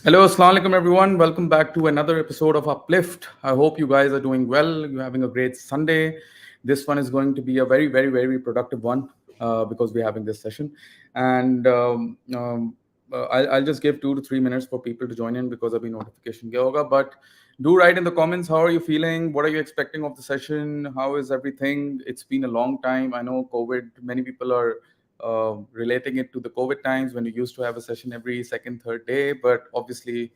Hello, Assalamu alaikum everyone. Welcome back to another episode of Uplift. I hope you guys are doing well. You're having a great Sunday. This one is going to be a very, very, very productive one because we're having this session. And I'll just give 2 to 3 minutes for people to join in because I've been notification yoga. But do write in the comments, how are you feeling? What are you expecting of the session? How is everything? It's been a long time. I know COVID, many people are relating it to the COVID times when we used to have a session every second, third day. But obviously,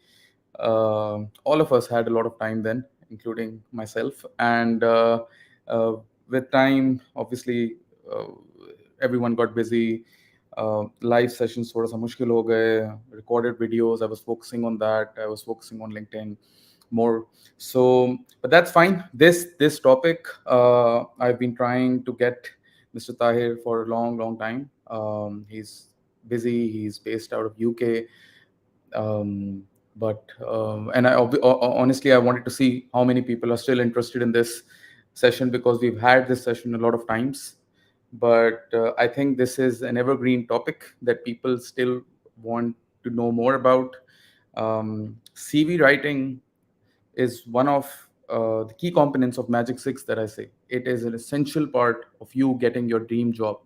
all of us had a lot of time then, including myself. And uh, with time, obviously, uh, everyone got busy. Live sessions थोड़ा सा मुश्किल हो गए. Recorded videos, I was focusing on that. I was focusing on LinkedIn more. So, but that's fine. This topic, I've been trying to get Mr. Tahir for a long, long time. He's busy. He's based out of UK. And honestly, I wanted to see how many people are still interested in this session because we've had this session a lot of times. But I think this is an evergreen topic that people still want to know more about. CV writing is one of the key components of Magic 6 that I say. It is an essential part of you getting your dream job.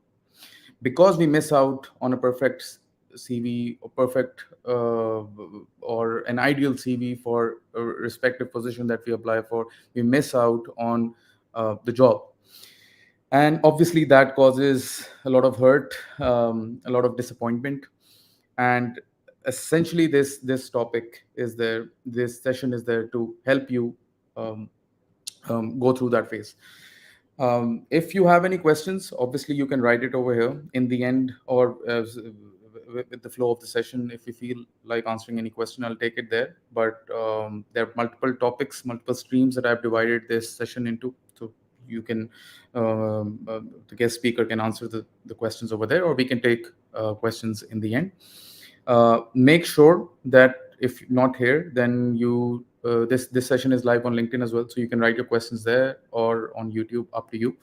Because we miss out on a perfect CV or perfect or an ideal CV for a respective position that we apply for, we miss out on the job. And obviously, that causes a lot of hurt, a lot of disappointment. And essentially, this topic is there, this session is there to help you um, go through that phase. If you have any questions, obviously you can write it over here in the end or with the flow of the session. If you feel like answering any question, I'll take it there. But there are multiple topics, multiple streams that I've divided this session into. So you can, the guest speaker can answer the questions over there, or we can take questions in the end. Make sure that if not here, then you this session is live on LinkedIn as well, so you can write your questions there or on YouTube, up to you.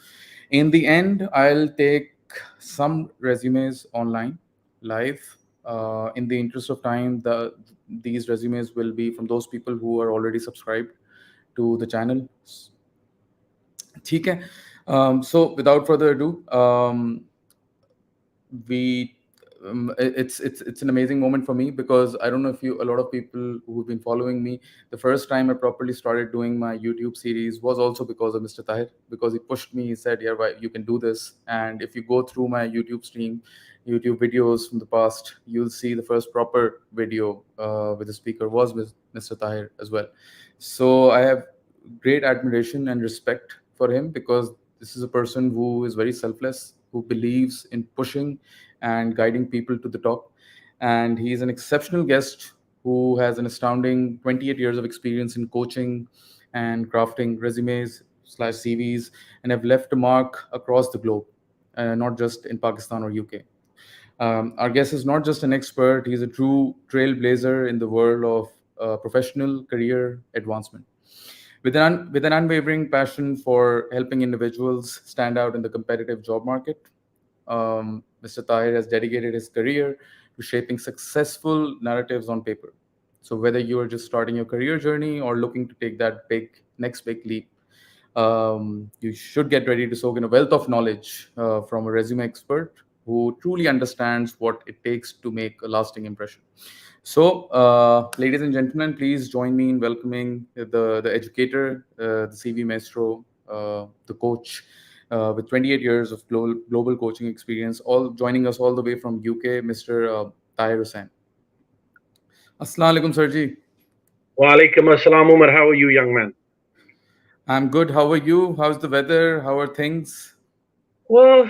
In the end, I'll take some resumes online live. In the interest of time, these resumes will be from those people who are already subscribed to the channel. ठीक है. So without further ado, we it's an amazing moment for me because I don't know if you a lot of people who've been following me, the first time I properly started doing my YouTube series was also because of Mr. Tahir, because he pushed me. He said, yeah, right, you can do this. And if you go through my YouTube videos from the past, you'll see the first proper video with the speaker was with Mr. Tahir as well. So I have great admiration and respect for him because this is a person who is very selfless, who believes in pushing and guiding people to the top. And he is an exceptional guest who has an astounding 28 years of experience in coaching and crafting resumes slash CVs, and have left a mark across the globe, not just in Pakistan or UK. Our guest is not just an expert, he's a true trailblazer in the world of professional career advancement. With an unwavering passion for helping individuals stand out in the competitive job market, Mr. Tahir has dedicated his career to shaping successful narratives on paper. So whether you are just starting your career journey or looking to take that next big leap, you should get ready to soak in a wealth of knowledge from a resume expert who truly understands what it takes to make a lasting impression. So, ladies and gentlemen, please join me in welcoming the educator, the CV maestro, the coach with 28 years of global coaching experience, all joining us all the way from UK, Mr. Tahir Hussain. Assalamu alaikum, Sirji. Wa alaikum assalam, Umar. How are you, young man? I'm good. How are you? How's the weather? How are things? Well,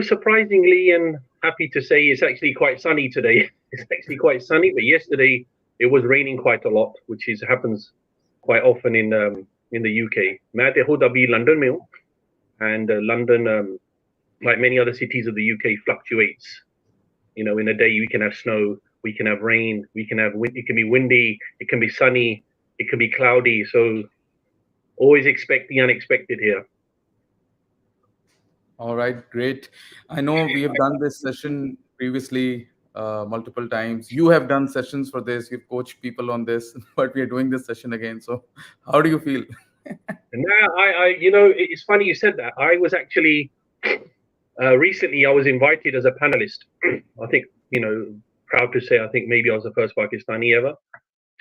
surprisingly and happy to say it's actually quite sunny today. It's actually quite sunny, but yesterday it was raining quite a lot, which happens quite often in the UK. मैं तो खुद अभी London में हूँ, and London, like many other cities of the UK, fluctuates. In a day we can have snow, we can have rain, we can have wind. It can be windy, it can be sunny, it can be cloudy. So always expect the unexpected here. All right, great. I know we have done this session previously multiple times. You have done sessions for this. You've coached people on this, but we are doing this session again. So, how do you feel? And now it's funny you said that. I was actually recently I was invited as a panelist. I think proud to say I think maybe I was the first Pakistani ever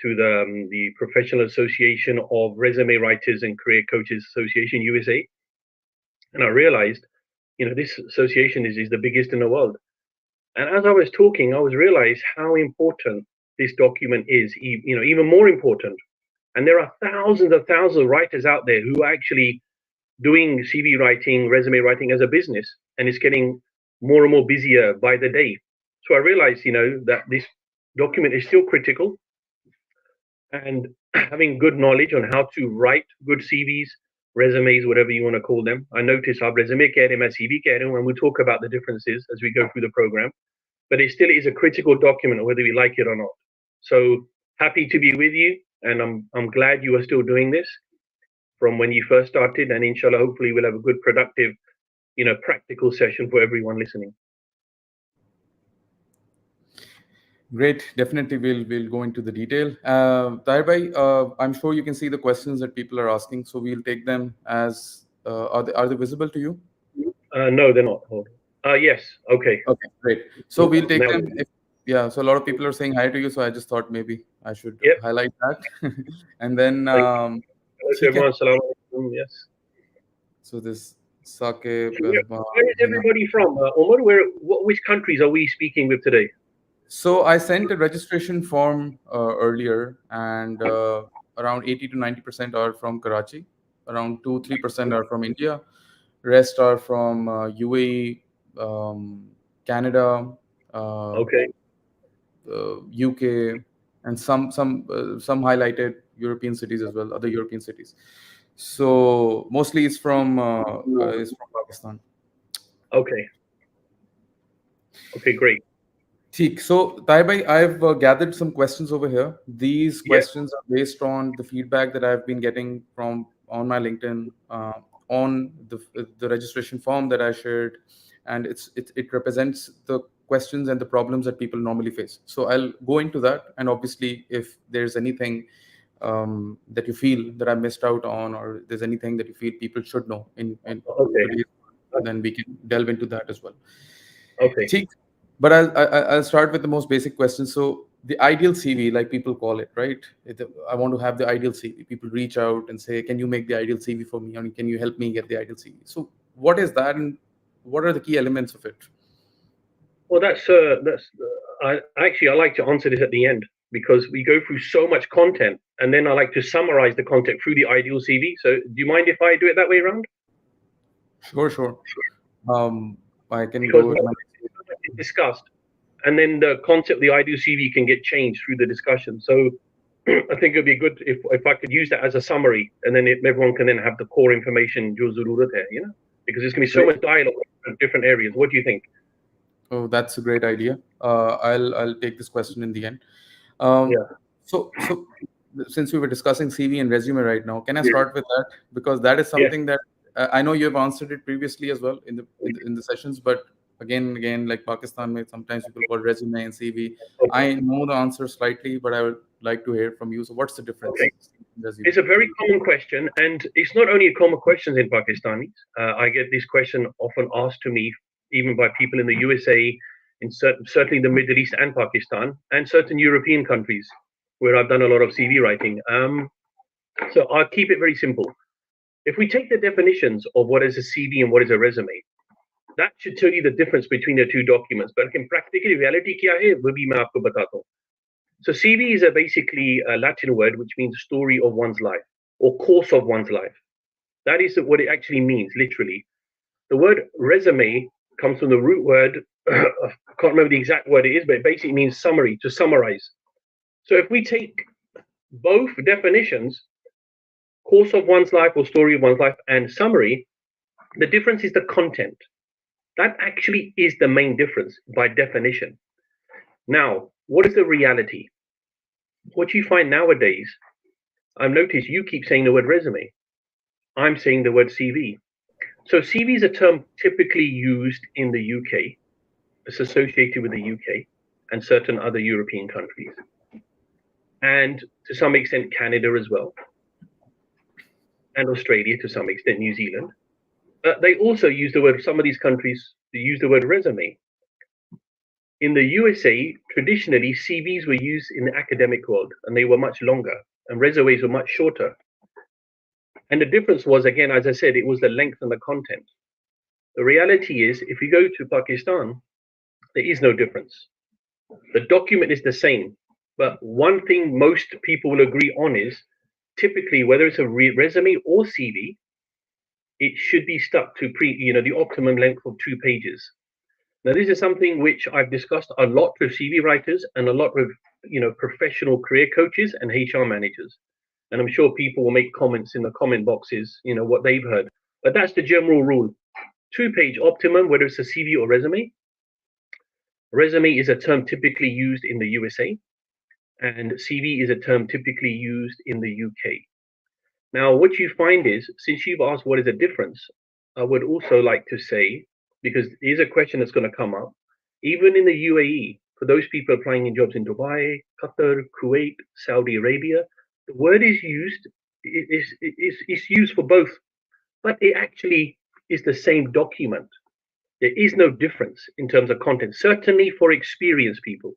to the Professional Association of Resume Writers and Career Coaches Association USA, and I realized this association is the biggest in the world. And as I was talking, I was realized how important this document is. Even more important. And there are thousands of writers out there who are actually doing CV writing, resume writing as a business, and it's getting more and more busier by the day. So I realized, that this document is still critical, and having good knowledge on how to write good CVs, resumes, whatever you want to call them. I notice our resume keh rahe, main CV keh raha hu, and we'll talk about the differences as we go through the program. But it still is a critical document, whether we like it or not. So happy to be with you, and I'm glad you are still doing this from when you first started, and inshallah, hopefully, we'll have a good, productive, practical session for everyone listening. Great. Definitely, we'll go into the detail. Tahir bhai, I'm sure you can see the questions that people are asking, so we'll take them as are they visible to you? No, they're not. Hold on. Yes. Okay. Okay, great. So we'll take Now, them. Yeah. So a lot of people are saying hi to you, so I just thought maybe I should yep. highlight that, and then Hello to everyone. Salam alaikum. Yes. So this Saqib, Where is everybody from? Omar, which countries are we speaking with today? So I sent a registration form earlier, and around 80 to 90% are from Karachi. Around 2-3% are from India. Rest are from UAE, Canada, uh, Okay. UK, and some highlighted European cities as well, other European cities. So mostly it's from Pakistan. Okay. Okay. Great. Theek. So, Taibai, I've gathered some questions over here. These Yep. questions are based on the feedback that I've been getting from on my LinkedIn, on the registration form that I shared, and it represents the questions and the problems that people normally face. So I'll go into that, and obviously, if there's anything that you feel that I missed out on, or there's anything that you feel people should know in Okay. today's, then we can delve into that as well. Okay. Theek. But I'll start with the most basic question. So the ideal CV, like people call it, right? I want to have the ideal CV. People reach out and say, "Can you make the ideal CV for me? Or can you help me get the ideal CV?" So what is that, and what are the key elements of it? Well, that's. I like to answer this at the end because we go through so much content, and then I like to summarize the content through the ideal CV. So, do you mind if I do it that way around? Sure, sure. I can Because go with my. it's discussed, and then the concept of the ideal CV can get changed through the discussion. So, I think it'd be good if I could use that as a summary, and then everyone can then have the core information. Jo zarurat hai, because there's gonna be so much dialogue in different areas. What do you think? Oh, that's a great idea. I'll take this question in the end. Um, Yeah. so since we were discussing CV and resume right now, can I start with that, because that is Yes. something that I know you have answered it previously as well in the sessions, but again and again, like Pakistan, may sometimes people call resume and CV. Okay. I know the answer slightly, but I would like to hear from you. So what's the difference? Okay. In resume? It's a very common question, and it's not only a common question in Pakistani. I get this question often asked to me, even by people in the USA, in certainly the Middle East and Pakistan, and certain European countries where I've done a lot of CV writing. So I'll keep it very simple. If we take the definitions of what is a CV and what is a resume, that should tell you the difference between the two documents. But in practically, reality kya hai, wo bhi main aapko batata hu. So CV is basically a Latin word which means story of one's life or course of one's life. That is what it actually means, literally. The word resume comes from the root word, I can't remember the exact word it is, but it basically means summary, to summarize. So if we take both definitions, course of one's life or story of one's life, and summary, the difference is the content. That actually is the main difference by definition. Now, what is the reality? What you find nowadays, I've noticed you keep saying the word resume. I'm saying the word CV. So CV is a term typically used in the UK. It's associated with the UK. and certain other European countries, and to some extent Canada as well, and Australia to some extent, New Zealand. They also use the word, some of these countries use the word resume. In the USA, traditionally, CVs were used in the academic world, and they were much longer, and resumes were much shorter. And the difference was, again, as I said, it was the length and the content. The reality is, if you go to Pakistan, there is no difference. The document is the same, but one thing most people will agree on is, typically, whether it's a resume or CV, it should be stuck to the optimum length of 2 pages. Now, this is something which I've discussed a lot with CV writers and a lot with, professional career coaches and HR managers. And I'm sure people will make comments in the comment boxes, what they've heard. But that's the general rule. 2-page optimum, whether it's a CV or resume. Resume is a term typically used in the USA, and CV is a term typically used in the UK. Now, what you find is, since you've asked what is the difference, I would also like to say, because here's a question that's going to come up, even in the UAE, for those people applying in jobs in Dubai, Qatar, Kuwait, Saudi Arabia, the word is used, it's used for both, but it actually is the same document. There is no difference in terms of content, certainly for experienced people.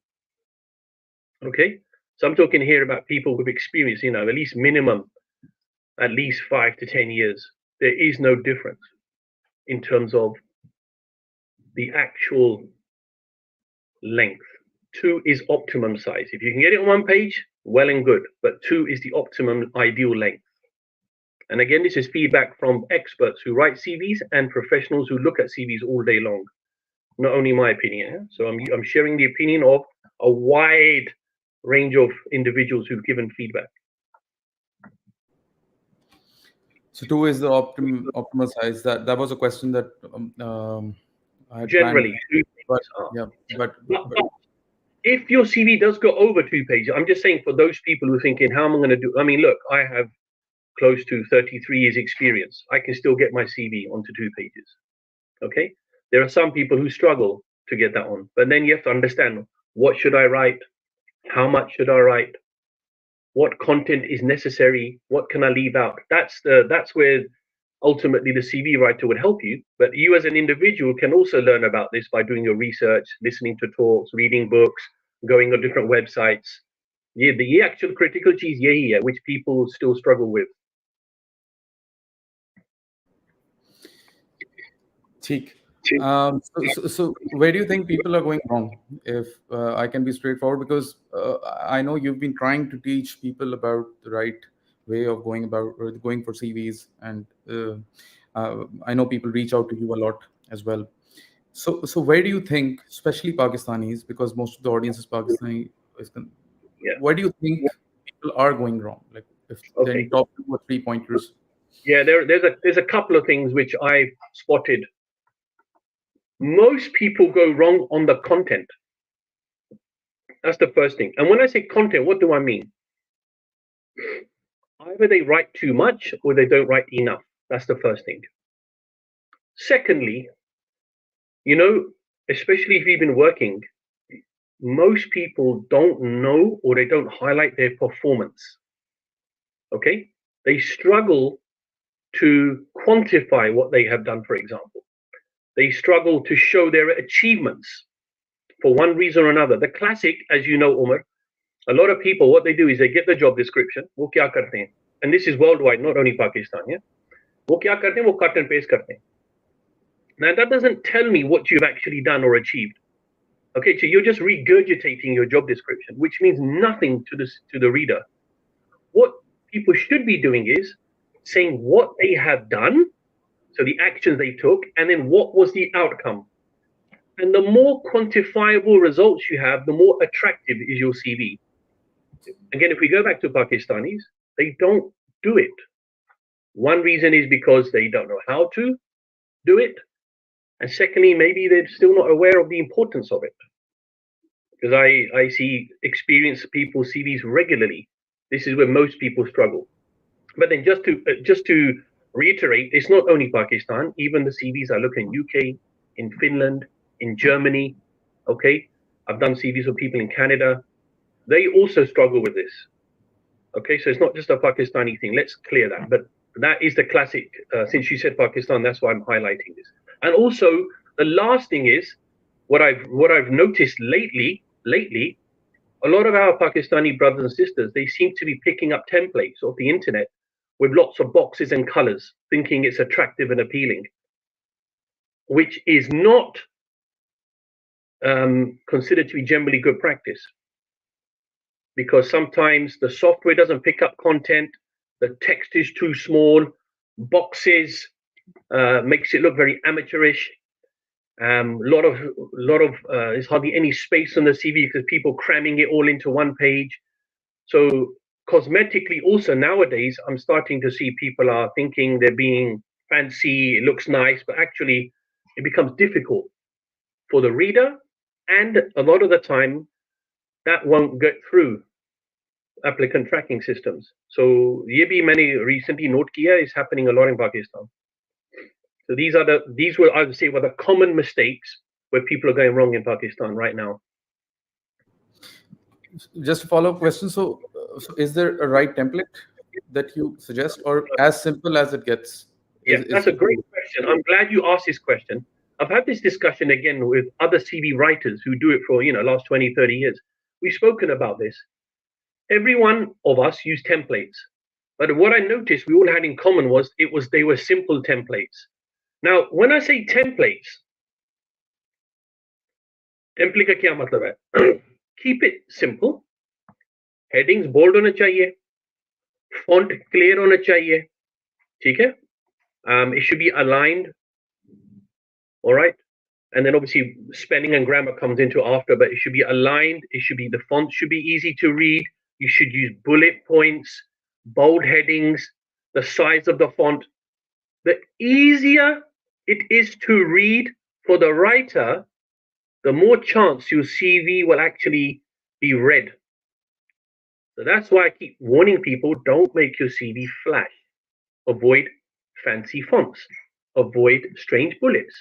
Okay, so I'm talking here about people with experience, at least minimum, at least 5 to 10 years. There is no difference in terms of the actual length. 2 is optimum size. If you can get it on 1 page, well and good, but 2 is the optimum ideal length. And again, this is feedback from experts who write CVs and professionals who look at CVs all day long. Not only my opinion. So I'm sharing the opinion of a wide range of individuals who've given feedback. So 2 is the optimal size. That was a question that I had generally planned. But if your CV does go over 2 pages, I'm just saying for those people who are thinking, how am I going to do? I mean, look, I have close to 33 years experience. I can still get my CV onto 2 pages. Okay. There are some people who struggle to get that on, but then you have to understand, what should I write? How much should I write? What content is necessary? What can I leave out? That's where ultimately the CV writer would help you. But you as an individual can also learn about this by doing your research, listening to talks, reading books, going on different websites. Yeah, the actual critical cheese, which people still struggle with. Cheek. So where do you think people are going wrong? If I can be straightforward, because I know you've been trying to teach people about the right way of going for CVs, and I know people reach out to you a lot as well. So where do you think, especially Pakistanis, because most of the audience is Pakistani, where do you think people are going wrong? Like, if there are any top 2 or 3 pointers? Yeah, there's a couple of things which I've spotted. Most people go wrong on the content. That's the first thing. And when I say content, what do I mean? Either they write too much or they don't write enough. That's the first thing. Secondly, especially if you've been working, most people don't know or they don't highlight their performance. Okay? They struggle to quantify what they have done, for example. They struggle to show their achievements for one reason or another. The classic, as you know, Umar, a lot of people, what they do is they get the job description, wo kya karte hain? And this is worldwide, not only Pakistan. Yeah? Wo kya karte hain? Wo cut and paste karte hain. Now, that doesn't tell me what you've actually done or achieved. Okay, so you're just regurgitating your job description, which means nothing to the reader. What people should be doing is saying what they have done, so the actions they took, and then what was the outcome. And the more quantifiable results you have, the more attractive is your CV. Again, if we go back to Pakistanis, they don't do it. One reason is because they don't know how to do it. And secondly, maybe they're still not aware of the importance of it. Because I see experienced people's CVs regularly. This is where most people struggle. But then just to reiterate, it's not only Pakistan. Even the CVs I look in UK, in Finland, in Germany. Okay, I've done CVs for people in Canada. They also struggle with this. Okay, so it's not just a Pakistani thing. Let's clear that. But that is the classic. Since you said Pakistan, that's why I'm highlighting this. And also, the last thing is what I've noticed lately, a lot of our Pakistani brothers and sisters, they seem to be picking up templates off the internet with lots of boxes and colors, thinking it's attractive and appealing, which is not considered to be generally good practice, because sometimes the software doesn't pick up content, the text is too small, boxes makes it look very amateurish. Lot of there's hardly any space on the CV because people cramming it all into one page. So cosmetically, also nowadays, I'm starting to see people are thinking they're being fancy, it looks nice, but actually, it becomes difficult for the reader, and a lot of the time, that won't get through applicant tracking systems. So ये भी मैंने recently note किया is happening a lot in Pakistan. So these were, I would say, were the common mistakes where people are going wrong in Pakistan right now. Just a follow-up question. So is there a right template that you suggest, or as simple as it gets? Yeah, that's a great question. I'm glad you asked this question. I've had this discussion again with other CV writers who do it for, last 20, 30 years. We've spoken about this. Every one of us use templates. But what I noticed we all had in common was they were simple templates. Now, when I say templates, template का क्या मतलब है? Keep it simple. Headings bold होना चाहिए. Font clear होना चाहिए. ठीक है? It should be aligned. All right. And then obviously spelling and grammar comes into after, but it should be aligned. The font should be easy to read. You should use bullet points, bold headings, the size of the font. The easier it is to read for the writer, the more chance your CV will actually be read. So that's why I keep warning people, don't make your CV flash. Avoid fancy fonts. Avoid strange bullets.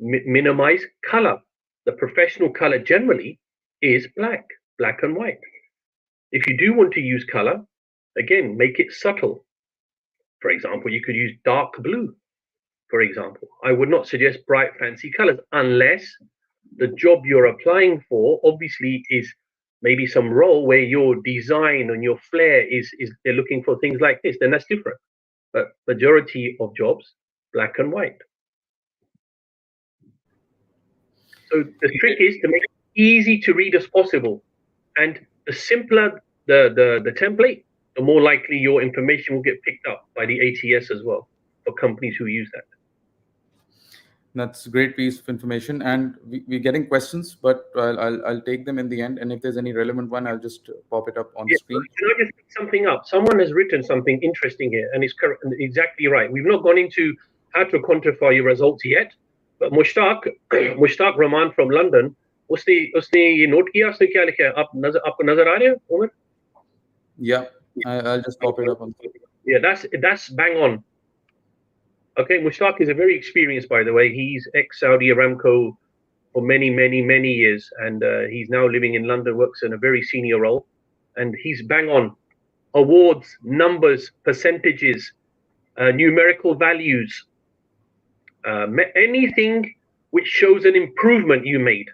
Minimize color. The professional color generally is black and white. If you do want to use color, again, make it subtle. For example, you could use dark blue, for example. I would not suggest bright, fancy colors unless the job you're applying for obviously is maybe some role where your design and your flair is they're looking for things like this, then that's different. But majority of jobs, black and white. So the trick is to make it easy to read as possible. And the simpler the template, the more likely your information will get picked up by the ATS as well, for companies who use that. That's a great piece of information, and we're getting questions, but I'll take them in the end. And if there's any relevant one, I'll just pop it up on the screen. Can I just pick something up? Someone has written something interesting here, and it's exactly right. We've not gone into how to quantify your results yet, but Mushtaq Rahman from London, उसने ये note किया, उसने क्या लिखा है? आपको नजर आ रहे हैं, Umar? Yeah, I'll just pop it up on. Yeah, that's bang on. Okay, Mushtaq is a very experienced, by the way. He's ex-Saudi Aramco for many, many, many years, and he's now living in London, works in a very senior role, and he's bang on. Awards, numbers, percentages, numerical values, anything which shows an improvement you made.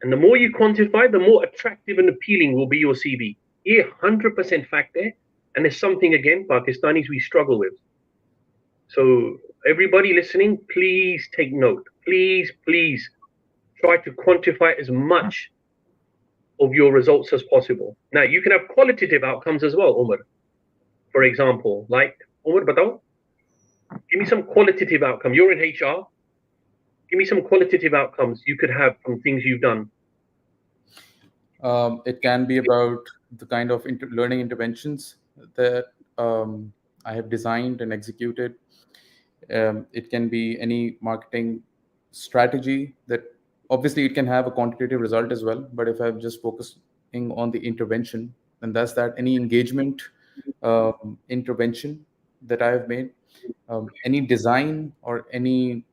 And the more you quantify, the more attractive and appealing will be your CV. Yeah, 100% fact there. And there's something, again, Pakistanis we struggle with. So everybody listening, please take note. Please try to quantify as much of your results as possible. Now, you can have qualitative outcomes as well, Umar. For example, like, Umar, batao, give me some qualitative outcome. You're in HR. Give me some qualitative outcomes you could have from things you've done. It can be about the kind of learning interventions that I have designed and executed. It can be any marketing strategy that obviously it can have a quantitative result as well. But if I'm just focusing on the intervention, then that's that. Any engagement intervention that I have made, any design or any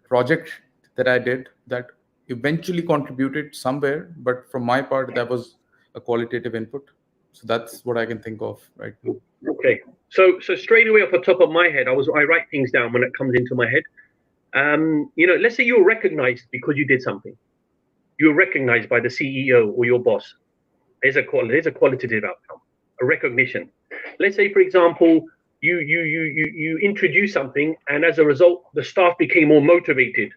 project that I did that eventually contributed somewhere, but from my part, that was a qualitative input. So that's what I can think of right now. Okay. So straight away off the top of my head, I write things down when it comes into my head. Let's say you're recognized because you did something. You're recognized by the CEO or your boss. There's a qualitative outcome, a recognition. Let's say, for example, you introduce something, and as a result, the staff became more motivated.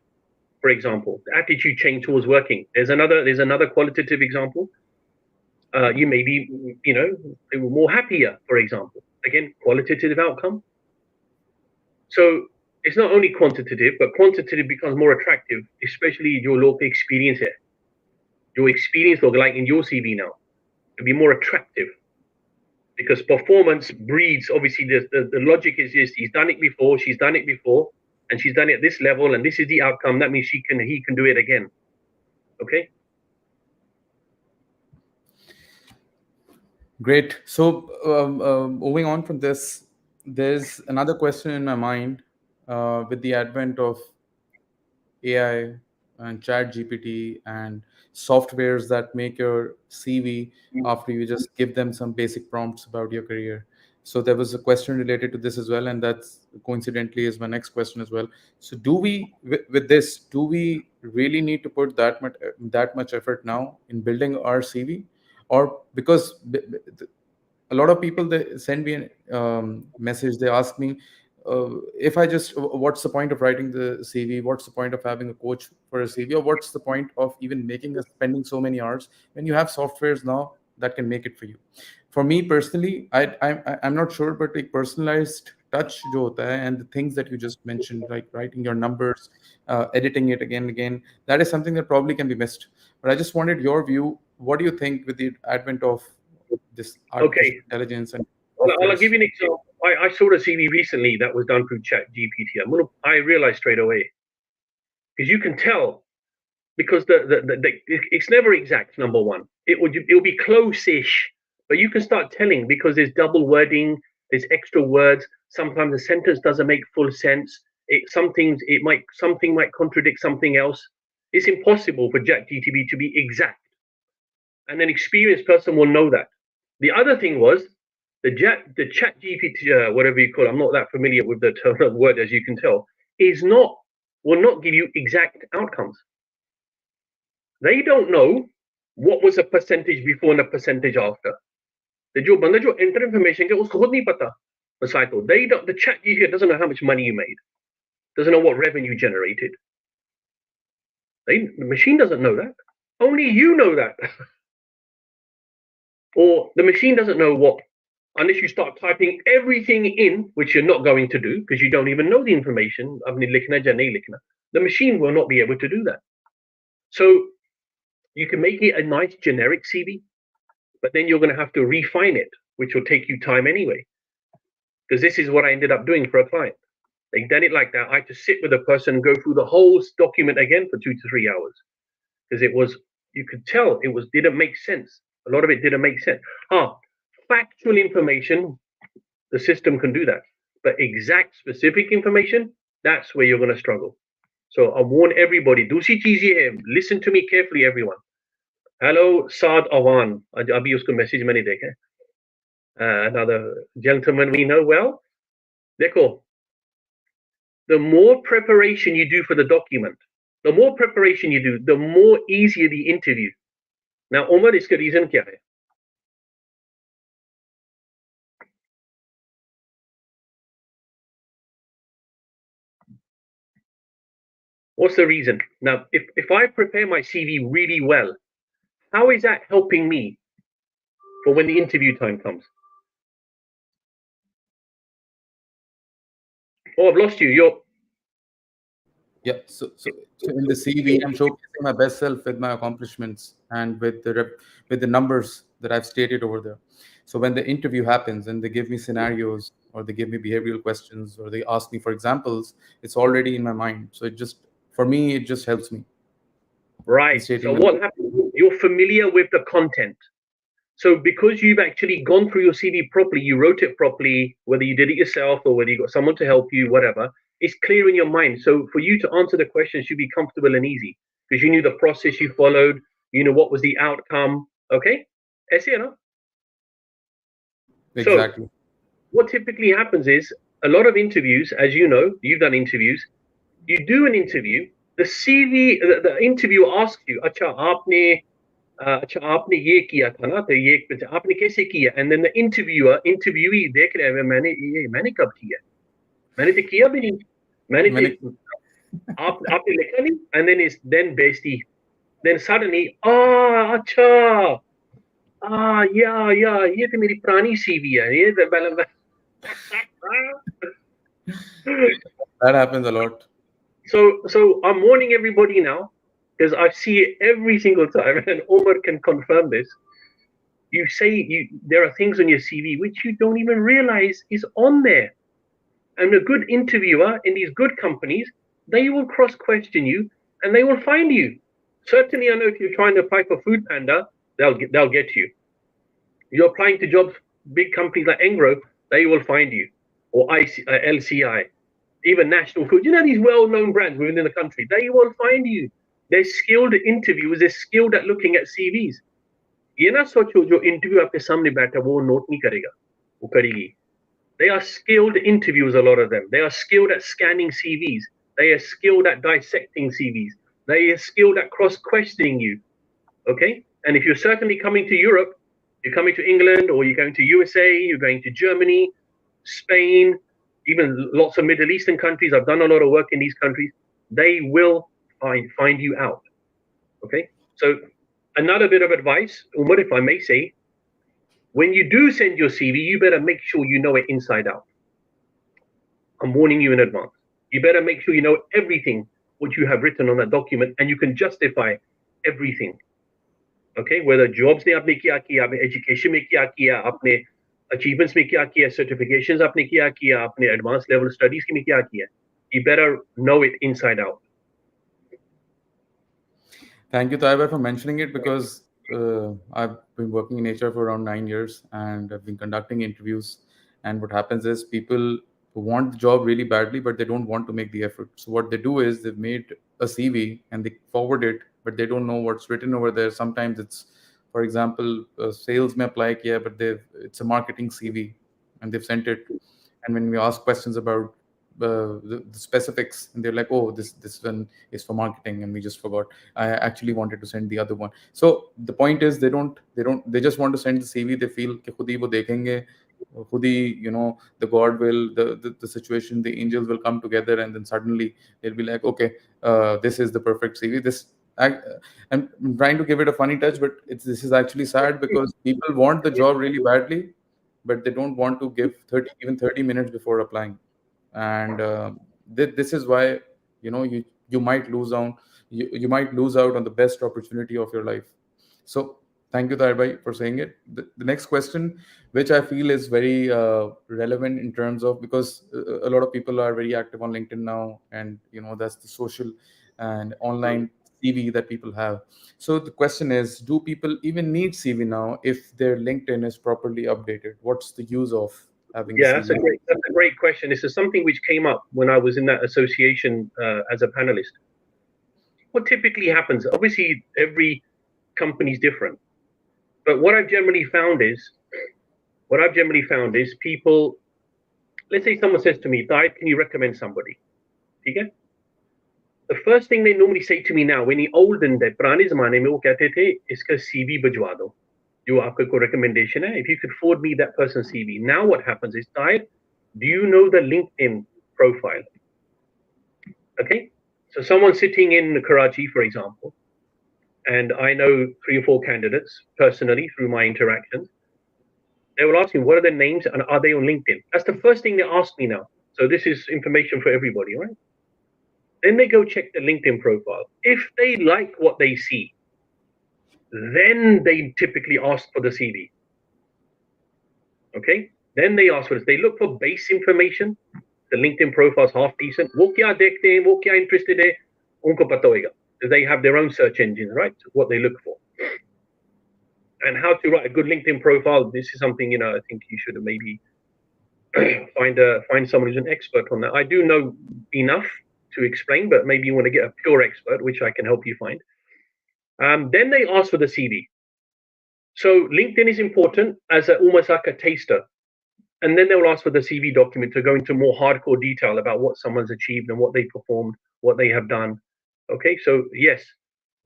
For example, the attitude change towards working. There's another qualitative example. You may be, they were more happier. For example, again, qualitative outcome. So it's not only quantitative, but quantitative becomes more attractive, especially your local experience here. Your experience, look like in your CV now, to be more attractive, because performance breeds. Obviously, the logic is just he's done it before, she's done it before, and she's done it at this level, and this is the outcome. That means he can do it again. Okay. Great. So, moving on from this, there's another question in my mind with the advent of AI and Chat GPT and softwares that make your CV after you just give them some basic prompts about your career. So there was a question related to this as well, and that's coincidentally is my next question as well. So do we with this do we really need to put that much effort now in building our CV, or because a lot of people they send me a message, they ask me if I just what's the point of writing the CV, what's the point of having a coach for a CV, or what's the point of even making us spending so many hours when you have softwares now that can make it for you. For me personally, I'm not sure, but a personalized touch jo hota hai, and the things that you just mentioned, like writing your numbers, editing it again and again, that is something that probably can be missed. But I just wanted your view. What do you think with the advent of this artificial Okay. intelligence and I'll softwares? give you an example. I saw a CV recently that was done through Chat GPT. I realized straight away, because you can tell, because it's never exact. Number one, it'll be close-ish, but you can start telling because there's double wording, there's extra words. Sometimes the sentence doesn't make full sense. Something might contradict something else. It's impossible for ChatGPT to be exact, and an experienced person will know that. The other thing was the Chat GPT, whatever you call it. I'm not that familiar with the term of word, as you can tell. Is not Will not give you exact outcomes. They don't know what was a percentage before and a percentage after. जो बंदा जो enter information के उसको खुद नहीं पता. Cycle. The chat GPT doesn't know how much money you made. Doesn't know what revenue generated. The machine doesn't know that. Only you know that. Or the machine doesn't know what, unless you start typing everything in, which you're not going to do because you don't even know the information. The machine will not be able to do that. So you can make it a nice generic CV, but then you're going to have to refine it, which will take you time anyway. Because this is what I ended up doing for a client. They done it like that. I had to sit with a person and go through the whole document again for 2 to 3 hours, because you could tell didn't make sense. A lot of it didn't make sense. Factual information, the system can do that, but exact specific information, that's where you're going to struggle. So I warn everybody, listen to me carefully, everyone. Hello, Saad Awan. Abhi usko message maine dekha. Another gentleman we know well. Dekho, the more preparation you do for the document, the more preparation you do, the more easier the interview. Now, Omar, iska reason kya hai? What's the reason? Now, if I prepare my CV really well, how is that helping me for when the interview time comes? Oh, I've lost you. Yeah. So in the CV, I'm showcasing my best self with my accomplishments and with the numbers that I've stated over there. So when the interview happens and they give me scenarios or they give me behavioral questions or they ask me for examples, it's already in my mind. So for me, it just helps me in Right. So stating my. what happens? You're familiar with the content. So because you've actually gone through your CV properly, you wrote it properly, whether you did it yourself or whether you got someone to help you, whatever, it's clear in your mind. So for you to answer the question should be comfortable and easy, because you knew the process you followed, you know what was the outcome. Okay, ऐसे है ना? So Exactly. what typically happens is a lot of interviews, as you know, you've done interviews. You do an interview, the CV, the interview asks you, अच्छा आपने ये किया था ना, तो ये आपने कैसे किया? And then the interviewee देख रहा है, मैंने कब किया? मैंने तो किया भी नहीं. मैंने मैंने तो आपने लिखा नहीं. And then it's then bestie. Then suddenly, अच्छा, ये तो मेरी पुरानी CV है. ये तो that happens a lot. So I'm warning everybody now, because I see it every single time, and Omar can confirm this. There are things on your CV which you don't even realize is on there. And a good interviewer in these good companies, they will cross question you and they will find you. Certainly, I know if you're trying to apply for Food Panda, they'll get you. You're applying to jobs, big companies like Engro, they will find you, or LCI, even National Food. You know these well-known brands within the country, they will find you. They're skilled interviewers. They're skilled at looking at CVs. ये ना सोचो जो interview आपके सामने बैठा वो note नहीं करेगा, वो करेगी. They are skilled interviewers, a lot of them. They are skilled at scanning CVs. They are skilled at dissecting CVs. They are skilled at cross-questioning you. Okay? And if you're certainly coming to Europe, you're coming to England, or you're going to USA, you're going to Germany, Spain, even lots of Middle Eastern countries. I've done a lot of work in these countries. They will find you out. Okay? So another bit of advice, Umar, if I may say, when you do send your CV, you better make sure you know it inside out. I'm warning you in advance. You better make sure you know everything what you have written on that document, and you can justify everything. Okay, whether jobs ने आपने क्या किया, आपने education में क्या किया, आपने achievements में क्या किया, certifications आपने क्या किया, आपने advanced level studies में क्या किया. You better know it inside out. Thank you, Taiba, for mentioning it, because I've been working in HR for around 9 years, and I've been conducting interviews. And what happens is people want the job really badly, but they don't want to make the effort. So what they do is they've made a CV and they forward it, but they don't know what's written over there. Sometimes it's, for example, sales may apply kiya, but it's a marketing CV, and they've sent it. And when we ask questions about the specifics, and they're like, oh, this one is for marketing and we just forgot. I actually wanted to send the other one. So the point is they just want to send the CV. They feel कि खुद ही वो देखेंगे, खुद ही, the God will, the situation, the angels will come together, and then suddenly they'll be like, okay, this is the perfect CV. I, I'm trying to give it a funny touch, but this is actually sad, because people want the job really badly, but they don't want to give 30 minutes before applying. And this is why, you might lose out, you might lose out on the best opportunity of your life. So thank you, Tarbai, for saying it. The next question, which I feel is very relevant in terms of, because a lot of people are very active on LinkedIn now, and that's the social and online CV that people have. So the question is, do people even need CV now if their LinkedIn is properly updated? What's the use of having a Yeah, CV? that's a great question. This is something which came up when I was in that association as a panelist. What typically happens? Obviously, every company is different, but what I've generally found is people. Let's say someone says to me, "Diet, can you recommend somebody?" Okay? The first thing they normally say to me now, when the olden day, पुराने ज़माने में वो कहते थे, इसका CV भिजवा दो, जो आपका कोई recommendation है. If you could forward me that person's CV. Now what happens is, Diet, do you know the LinkedIn profile? Okay, so someone sitting in Karachi, for example, and I know 3 or 4 candidates personally through my interactions. They will ask me, what are their names and are they on LinkedIn? That's the first thing they ask me now. So this is information for everybody, right? Then they go check the LinkedIn profile. If they like what they see, then they typically ask for the CV. Okay? Then they ask for this. They look for base information. The LinkedIn profile is half decent. वो क्या देखते हैं, वो क्या interested है, उनको पता होगा. They have their own search engines, right? What they look for. And how to write a good LinkedIn profile. This is something, I think you should maybe find someone who's an expert on that. I do know enough, to explain, but maybe you want to get a pure expert, which I can help you find. Then they ask for the CV. So LinkedIn is important as almost like a taster. And then they'll ask for the CV document to go into more hardcore detail about what someone's achieved and what they performed, what they have done. Okay, so yes,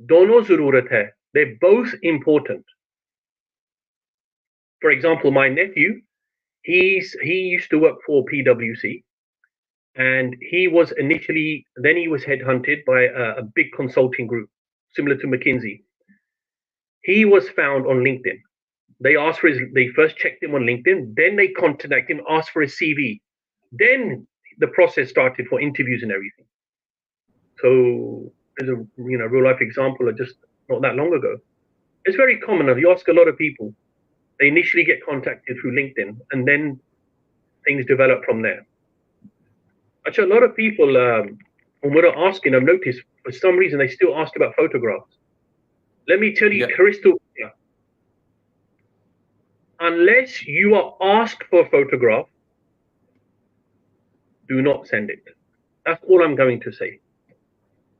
dono zarurat hai. They're both important. For example, my nephew, he used to work for PwC, and he was initially, then he was headhunted by a big consulting group similar to McKinsey. He was found on LinkedIn. They first checked him on LinkedIn, then they contacted him, asked for his CV. Then the process started for interviews and everything. So there's a real life example of just not that long ago. It's very common. You ask a lot of people, they initially get contacted through LinkedIn, and then things develop from there. Actually, a lot of people, when we're asking, I've noticed for some reason they still ask about photographs. Let me tell you, crystal clear. Unless you are asked for a photograph, do not send it. That's all I'm going to say.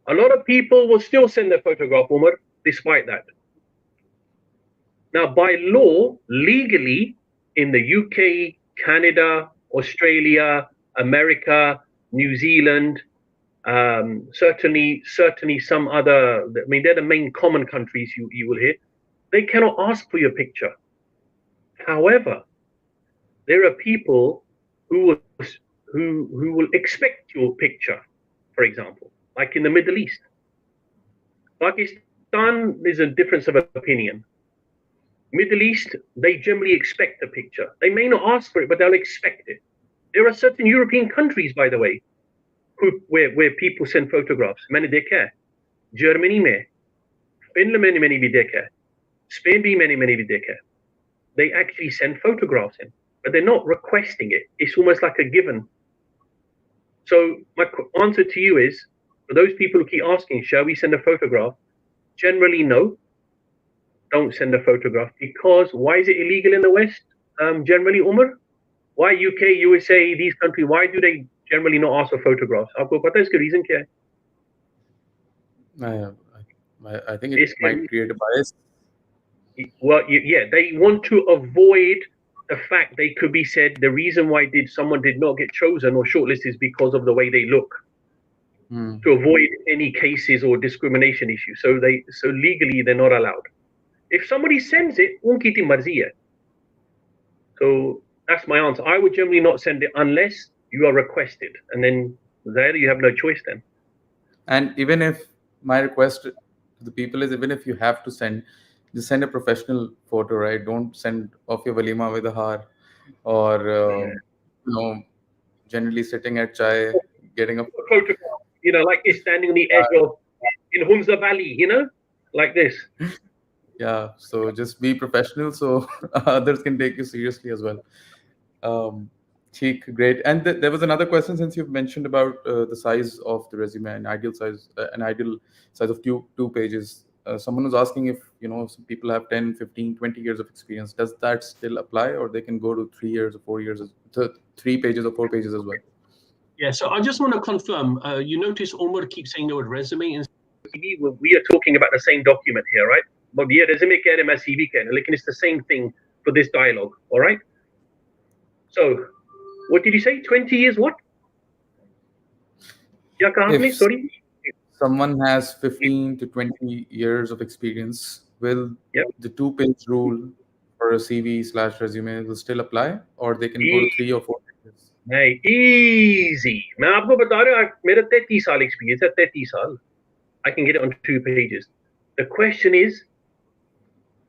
A lot of people will still send their photograph, Umar, despite that. Now, by law, legally, in the UK, Canada, Australia, America, New Zealand, certainly some other, I mean, they're the main common countries you will hear, they cannot ask for your picture. However, there are people who will expect your picture, for example, like in the Middle East. Pakistan, there's a difference of opinion. Middle East, they generally expect a picture. They may not ask for it, but they'll expect it. There are certain European countries, by the way, where people send photographs. मैंने देखा है. Germany में, Finland में मैंने भी देखा है. Spain भी मैंने भी देखा है. They actually send photographs in, but they're not requesting it. It's almost like a given. So my answer to you is, for those people who keep asking, shall we send a photograph? Generally, no. Don't send a photograph, because why is it illegal in the West? Generally, Umar, why UK, USA, these countries, why do they generally not ask for photographs? आपको पता है इसका reason क्या है? I think it might create a bias. Well, yeah, they want to avoid the fact they could be said the reason why someone did not get chosen or shortlisted is because of the way they look. To avoid any cases or discrimination issues. So legally they're not allowed. If somebody sends it, unki ti marzi hai. So that's my answer. I would generally not send it unless you are requested, and then there you have no choice then. And even if my request to the people is, even if you have to send, just send a professional photo, right? Don't send of your walima with a har, or generally sitting at chai, getting a photograph, like you're standing on the edge of in Humza Valley, like this. Yeah, so just be professional so others can take you seriously as well. Great. And there was another question, since you've mentioned about the size of the resume, an ideal size of two pages. Someone was asking if, some people have 10, 15, 20 years of experience. Does that still apply, or they can go to 3 years or 4 years, to 3 pages or 4 pages as well? Yeah, so I just want to confirm, you notice Omar keeps saying the word resume and CV. We are talking about the same document here, right? But yeah, resume keh rahe, main CV keh raha, lekin it's the same thing for this dialogue, all right? So, what did you say? 20 years what? Kya kaha aapne? Sorry? If someone has 15 to 20 years of experience, will the 2-page rule for a CV/resume will still apply, or they can go to 3 or 4 pages? नहीं, easy. मैं आपको बता रहा हूँ, मेरा 33 साल experience है, 33 साल. I can get it on 2 pages. The question is,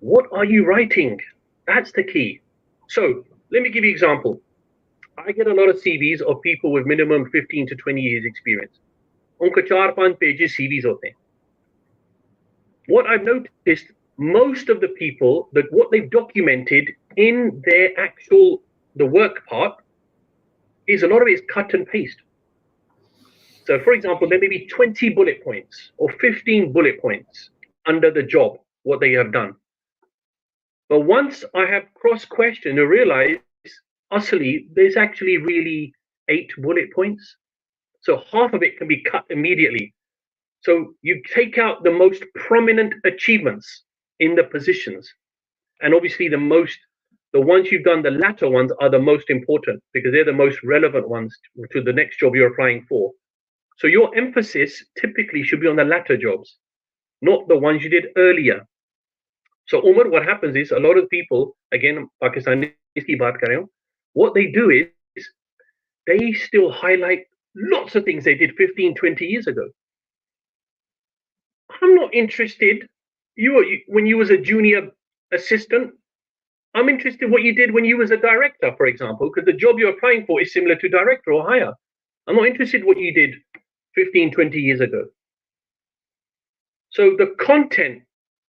what are you writing? That's the key. So, let me give you an example. I get a lot of CVs of people with minimum 15 to 20 years experience. उनका 4-5 pages CVs होते हैं. What I've noticed, most of the people, that what they've documented in their the work part, is a lot of it is cut and paste. So, for example, there may be 20 bullet points or 15 bullet points under the job, what they have done. But once I have cross-questioned and realized, utterly, there's actually really 8 bullet points. So half of it can be cut immediately. So you take out the most prominent achievements in the positions, and obviously the ones you've done, the latter ones are the most important because they're the most relevant ones to the next job you're applying for. So your emphasis typically should be on the latter jobs, not the ones you did earlier. So Umar, what happens is a lot of people, again, Pakistanis ki baat kar raha hu, what they do is they still highlight lots of things they did 15, 20 years ago. I'm not interested. When you was a junior assistant, I'm interested in what you did when you was a director, for example, because the job you're applying for is similar to director or higher. I'm not interested in what you did 15, 20 years ago. So the content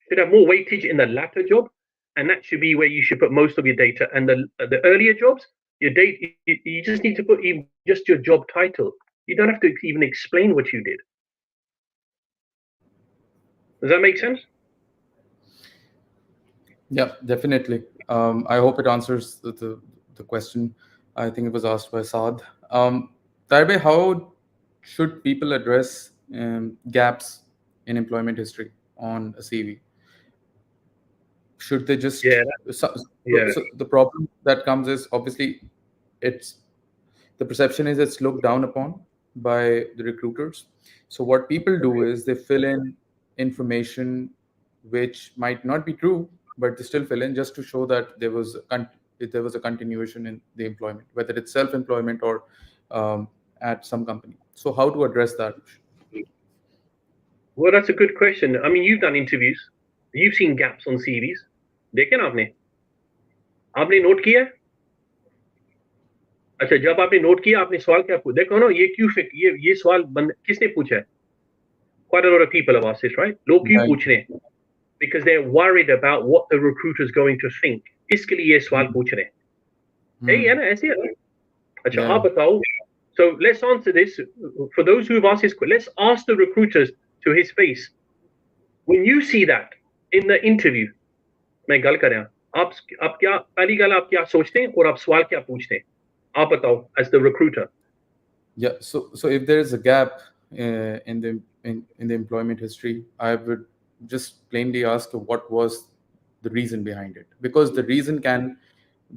should have more weightage in the latter job, and that should be where you should put most of your data. And the earlier jobs, your data, you just need to put even just your job title. You don't have to even explain what you did. Does that make sense? Yeah, definitely. I hope it answers the question. I think it was asked by Saad. Taibe, how should people address gaps in employment history on a CV? Should they just Yeah, so, yeah. so the problem that comes is obviously it's the perception is it's looked down upon by the recruiters. So what people do is they fill in information which might not be true, but they still fill in just to show that there was a continuation in the employment, whether it's self-employment or at some company. So how to address that? Well, that's a good question. I mean, you've done interviews. You've seen gaps on CVs. देखे ना आपने note किया? अच्छा, जब आपने note किया, आपने सवाल क्या पूछा? देखो ना, ये सवाल किसने पूछा है? Quite a lot of people have asked this, right? लोग क्यों Right. पूछ रहे हैं? Because they're worried about what the recruiter is going to think. इसके लिए ये सवाल पूछ रहे हैं. यही है ना, ऐसे है. अच्छा, Yeah. आप बताओ. So let's answer this. For those who have asked this, let's ask the recruiters to his face. When you see that in the interview, मैं गल कर रहा हूं, आप क्या पहली गल आप क्या सोचते हैं और आप सवाल क्या पूछते हैं? आप बताओ as the recruiter. Yeah. So if there is a gap in the employment history, I would just plainly ask what was the reason behind it, because the reason can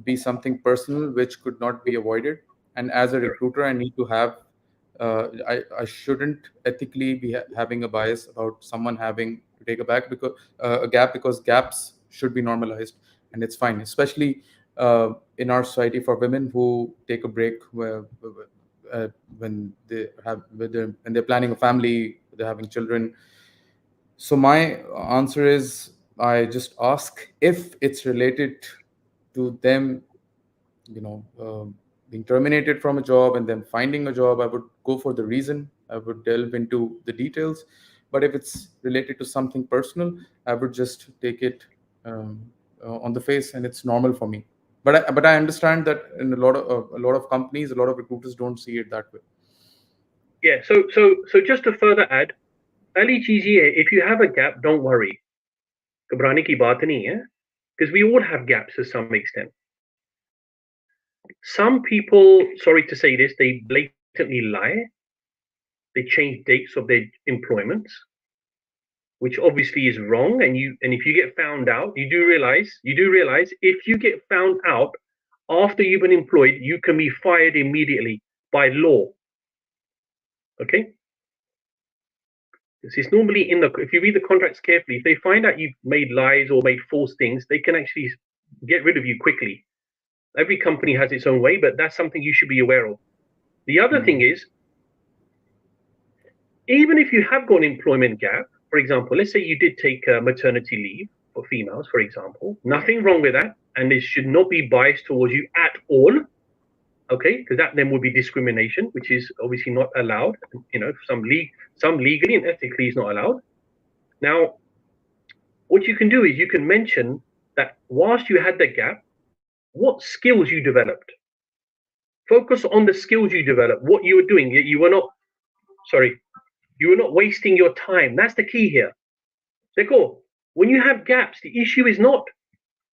be something personal which could not be avoided. And as a recruiter, I need to have I shouldn't ethically be having a bias about someone having to take a gap, because gaps should be normalized, and it's fine, especially in our society for women who take a break when when they're planning a family, they're having children. So my answer is I just ask if it's related to them, being terminated from a job and then finding a job. I would go for the reason. I would delve into the details. But if it's related to something personal, I would just take it on the face, and it's normal for me. But I understand that in a lot of companies, a lot of recruiters don't see it that way. Yeah. So just to further add, पहली चीज ये है, if you have a gap, don't worry. घबराने की बात नहीं है, because we all have gaps to some extent. Some people, sorry to say this, they blatantly lie. They change dates of their employments, which obviously is wrong. And if you get found out, you do realize if you get found out after you've been employed, you can be fired immediately by law. Okay. It's normally if you read the contracts carefully, if they find out you've made lies or made false things, they can actually get rid of you quickly. Every company has its own way, but that's something you should be aware of. The other thing is, even if you have got an employment gap, for example, let's say you did take maternity leave for females, for example, nothing wrong with that, and it should not be biased towards you at all. Okay, because that then would be discrimination, which is obviously not allowed. Some legally and ethically is not allowed. Now, what you can do is you can mention that whilst you had the gap, what skills you developed. Focus on the skills you developed, what you were doing. You were not wasting your time. That's the key here. Dekho, when you have gaps, the issue is not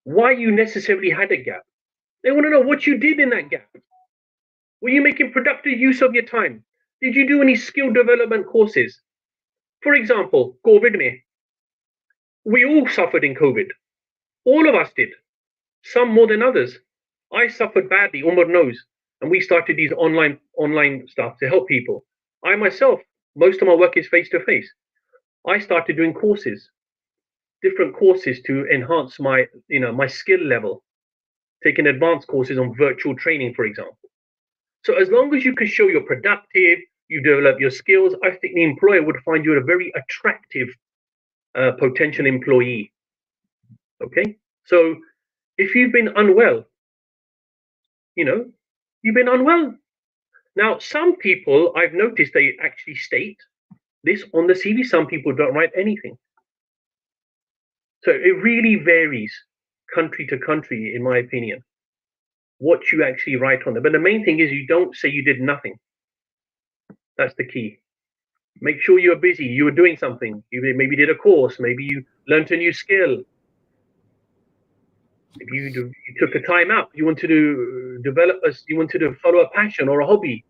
why you necessarily had a gap. They want to know what you did in that gap. Were you making productive use of your time? Did you do any skill development courses? For example, COVID में, we all suffered in COVID. All of us did. Some more than others. I suffered badly, Umar knows, and we started these online stuff to help people. I myself, most of my work is face to face. I started doing courses, different courses to enhance my skill level, taking advanced courses on virtual training, for example. So as long as you can show you're productive, you develop your skills, I think the employer would find you a very attractive potential employee. Okay, so if you've been unwell, you've been unwell. Now, some people I've noticed they actually state this on the CV. Some people don't write anything. So it really varies country to country, in my opinion, what you actually write on there. But the main thing is you don't say you did nothing. That's the key. Make sure you're busy. You were doing something. You maybe did a course. Maybe you learned a new skill. Maybe you took a time out. You wanted to you wanted to follow a passion or a hobby.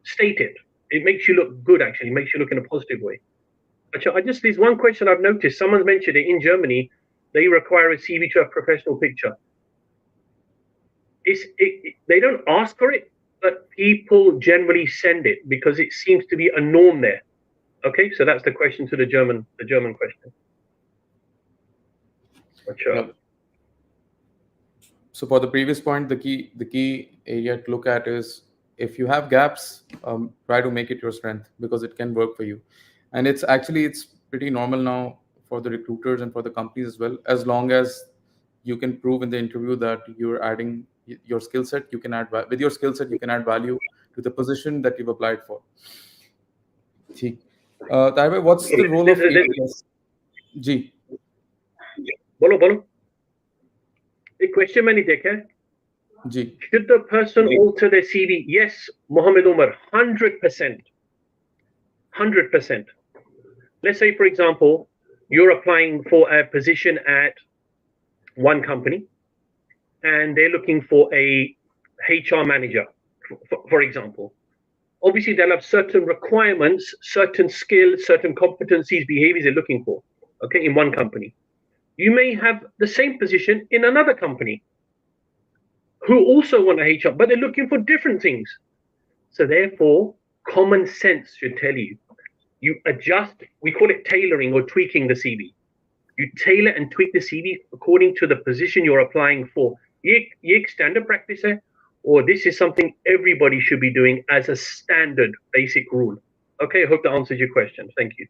State it. It makes you look good, actually. It makes you look in a positive way. There's one question I've noticed. Someone's mentioned it in Germany. They require a CV to have professional picture. They don't ask for it, but people generally send it because it seems to be a norm there. Okay, so that's the question to the German question. Yep. So for the previous point, the key area to look at is if you have gaps, try to make it your strength because it can work for you. And it's pretty normal now for the recruiters and for the companies as well. As long as you can prove in the interview that you're adding your skill set, you can add with your skill set, you can add value to the position that you've applied for. Taiba, what's the role of ATS? Ji. Bolo. एक question मैंने देखा है. Ji. Should the person alter their CV? Yes, Mohammed Umar, 100%. 100%. Let's say, for example, you're applying for a position at one company and they're looking for a HR manager, for example. Obviously, they'll have certain requirements, certain skills, certain competencies, behaviors they're looking for, okay, in one company. You may have the same position in another company who also want a HR, but they're looking for different things. So therefore, common sense should tell you, you adjust, we call it tailoring or tweaking the CV. You tailor and tweak the CV according to the position you're applying for. Ye standard practice hai, or this is something everybody should be doing as a standard basic rule. Okay, I hope that answers your question. Thank you.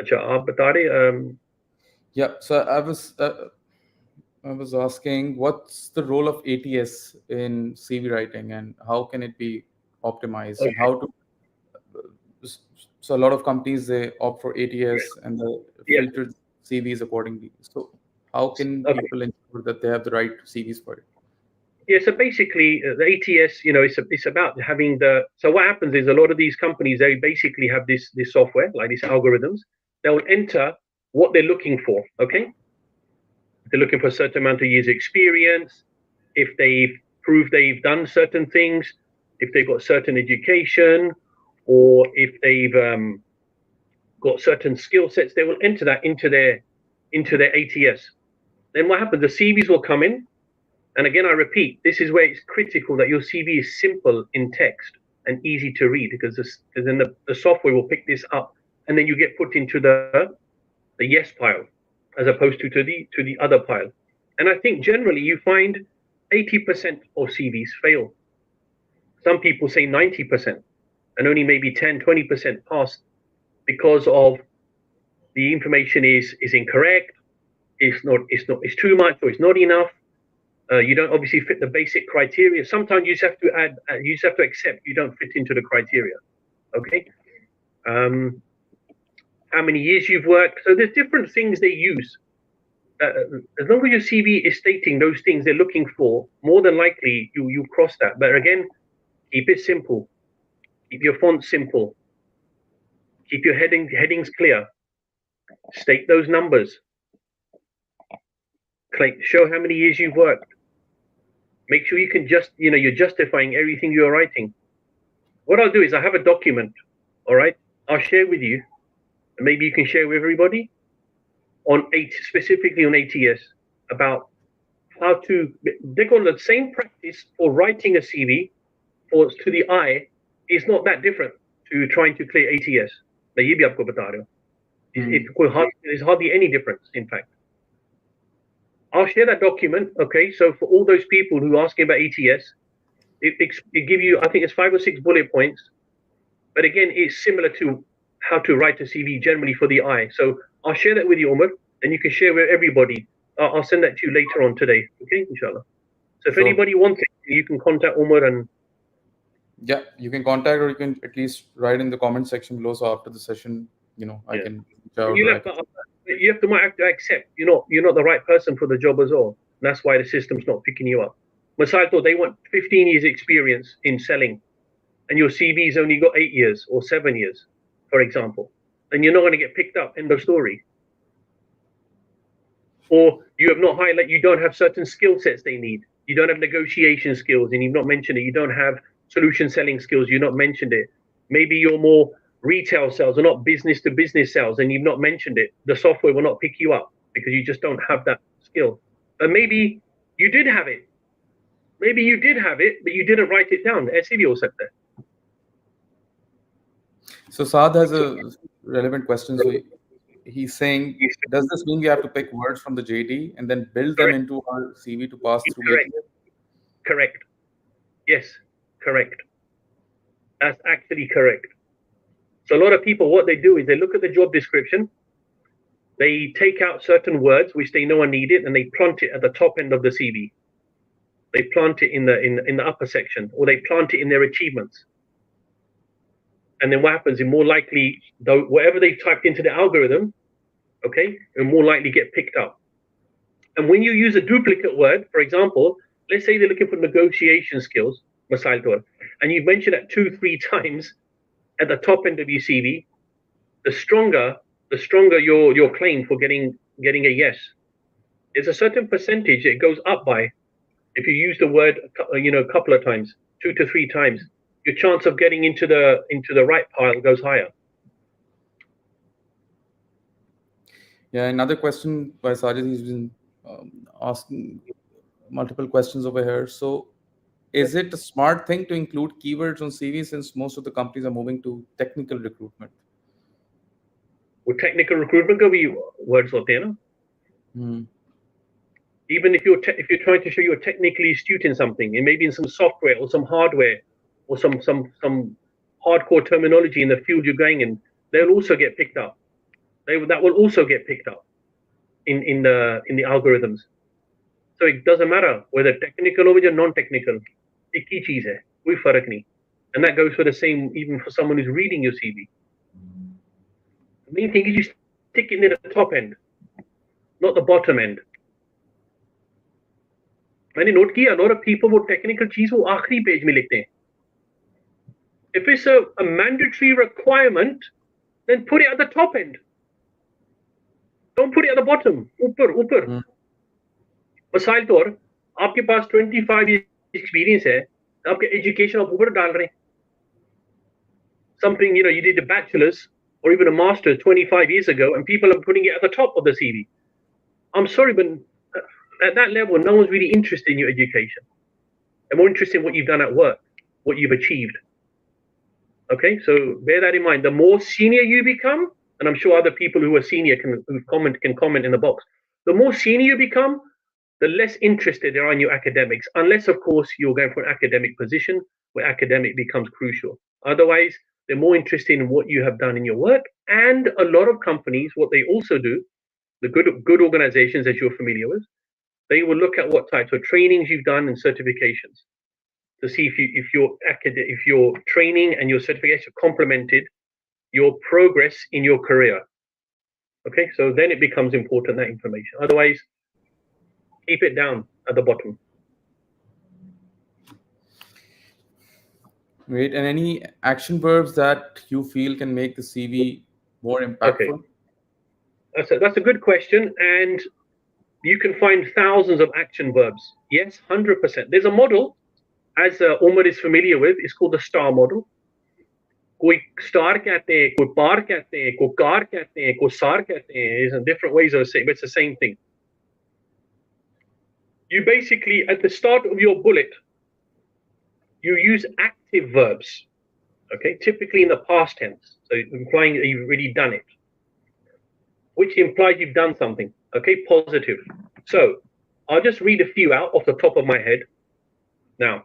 Acha, aap bata rahe, yeah, so I was asking, what's the role of ATS in CV writing and how can it be optimized? Okay. And how to? So a lot of companies, they opt for ATS and the filtered CVs accordingly. So how can people ensure that they have the right CVs for it? Yeah, so basically the ATS, it's about having so what happens is a lot of these companies, they basically have this software, like these algorithms. They'll enter what they're looking for, okay? They're looking for a certain amount of years experience, if they've proved they've done certain things, if they've got certain education, or if they've got certain skill sets, they will enter that into their ATS. Then what happens? The CVs will come in. And again, I repeat, this is where it's critical that your CV is simple in text and easy to read, because then the software will pick this up, and then you get put into the yes pile as opposed to the other pile. And I think generally you find 80% of CVs fail. Some people say 90%, and only maybe 10-20% pass because of the information is incorrect. It's too much, or it's not enough. You don't obviously fit the basic criteria. Sometimes you just have to add. You just have to accept you don't fit into the criteria. Okay. How many years you've worked? So there's different things they use. As long as your CV is stating those things they're looking for, more than likely you cross that. But again, keep it simple. Keep your font simple. Keep your headings clear. State those numbers. Show how many years you've worked. Make sure you can you're justifying everything you're writing. what I'll do is I have a document, all right? I'll share with you, and maybe you can share with everybody specifically on ATS about how to. They're going the same practice for writing a CV to the eye is not that different to trying to clear ATS. मैं ये भी आपको बता रहा हूँ. There's hardly any difference, in fact. I'll share that document, okay? So for all those people who are asking about ATS, it give you, I think it's 5 or 6 bullet points. But again, it's similar to how to write a CV generally for the eye. So I'll share that with you, Umar, and you can share with everybody. I'll send that to you later on today, okay, inshallah. So if anybody wants it, you can contact Umar and... Yeah, you can contact, or you can at least write in the comment section below. So after the session, I can reach out. You have to accept you're not the right person for the job as well. And that's why the system's not picking you up. Masai thought they want 15 years experience in selling, and your CV's only got 8 years or 7 years, for example, then you're not going to get picked up. End of story. Or you have not highlighted, you don't have certain skill sets they need. You don't have negotiation skills, and you've not mentioned it. You don't have solution selling skills. You've not mentioned it. Maybe you're more retail sales or not business to business sales, and you've not mentioned it. The software will not pick you up because you just don't have that skill. But maybe you did have it. Maybe you did have it, but you didn't write it down. ऐसे भी हो सकता है. So Saad has a relevant question. So he's saying, does this mean we have to pick words from the JD and then build them into our CV to pass through ATS? Correct. Yes, correct. That's actually correct. So a lot of people, what they do is they look at the job description, they take out certain words which they know are needed, and they plant it at the top end of the CV. They plant it in the upper section, or they plant it in their achievements. And then what happens is more likely, though, whatever they've typed into the algorithm, okay, will more likely get picked up. And when you use a duplicate word, for example, let's say they're looking for negotiation skills, and you mention that 2-3 times at the top end of your CV, the stronger your claim for getting a yes. There's a certain percentage it goes up by if you use the word a couple of times, 2 to 3 times. Your chance of getting into the right pile goes higher. Yeah, another question by Sajid. He's been asking multiple questions over here. So, is it a smart thing to include keywords on CV since most of the companies are moving to technical recruitment? With technical recruitment, का भी words होते हैं ना. Even if you're trying to show you're technically astute in something, and maybe in some software or some hardware or some hardcore terminology in the field you're going in, they'll also get picked up. That will also get picked up in the algorithms. So it doesn't matter whether technical or whether non-technical. एक ही चीज है, कोई फर्क नहीं. And that goes for the same even for someone who's reading your CV. The main thing is you stick it near the top end, not the bottom end. मैंने note किया, a lot of people वो technical चीज वो आखिरी page में लिखते हैं. If it's a mandatory requirement, then put it at the top end. Don't put it at the bottom. ऊपर. मिसाल तौर आपके पास 25 years experience है, आपके education आप ऊपर डाल रहे हैं. Something you did a bachelor's or even a master's 25 years ago, and people are putting it at the top of the CV. I'm sorry, but at that level, no one's really interested in your education. They're more interested in what you've done at work, what you've achieved. Okay, so bear that in mind. The more senior you become, and I'm sure other people who are senior can comment in the box. The more senior you become, the less interested they are in your academics, unless, of course, you're going for an academic position where academic becomes crucial. Otherwise, they're more interested in what you have done in your work. And a lot of companies, what they also do, the good organizations, as you're familiar with, they will look at what types of trainings you've done and certifications to see if your training and your certification complemented your progress in your career. Okay, so then it becomes important, that information. Otherwise, keep it down at the bottom. Great. And any action verbs that you feel can make the CV more impactful? Okay. That's a good question. And you can find thousands of action verbs. Yes, 100%. There's a model, as Omar is familiar with, it's called the STAR model. कोई star कहते हैं, कोई par कहते हैं, कोई car कहते हैं, कोई sar कहते हैं. There's different ways of saying, but it's the same thing. You basically, at the start of your bullet, you use active verbs, okay, typically in the past tense, so implying that you've already done it, which implies you've done something, okay, positive. So I'll just read a few out off the top of my head. Now,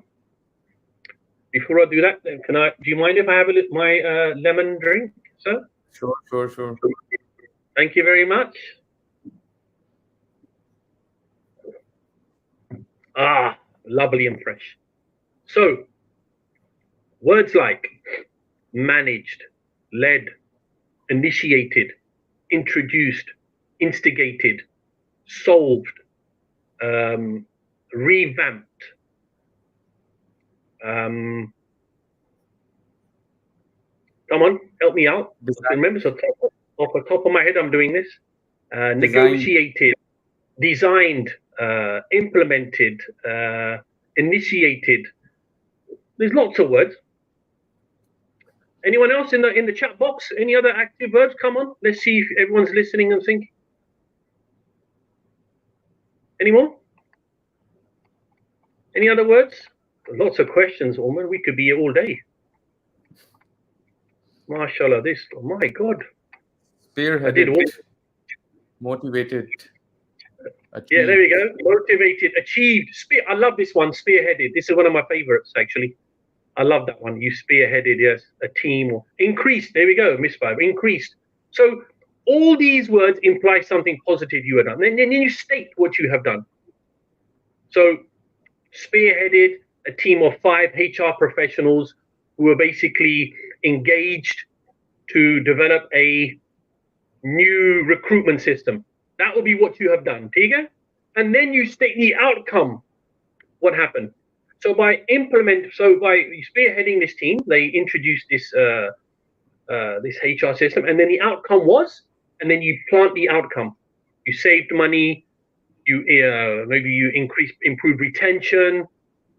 before I do that, then do you mind if I have my lemon drink, sir? Sure. Thank you very much. Ah, lovely and fresh. So, words like managed, led, initiated, introduced, instigated, solved, revamped. Come on, help me out. Remember, so off the top of my head, I'm doing this. Negotiated, designed, implemented, initiated. There's lots of words. Anyone else in the chat box? Any other active verbs? Come on, let's see if everyone's listening and thinking. Any more? Any other words? Lots of questions, Omar. We could be here all day. MashaAllah, this. Oh my God. Spearheaded, motivated. Achieved. Yeah, there we go. Motivated, achieved. I love this one. Spearheaded. This is one of my favorites, actually. I love that one. You spearheaded, yes, a team. Or increased. There we go. Misfive. Increased. So all these words imply something positive you have done. And then you state what you have done. So spearheaded a team of 5 HR professionals who were basically engaged to develop a new recruitment system. That will be what you have done, Tiga. And then you state the outcome. What happened? So by spearheading this team, they introduced this this HR system, and then the outcome was, and then you plant the outcome. You saved money. You maybe you improved retention.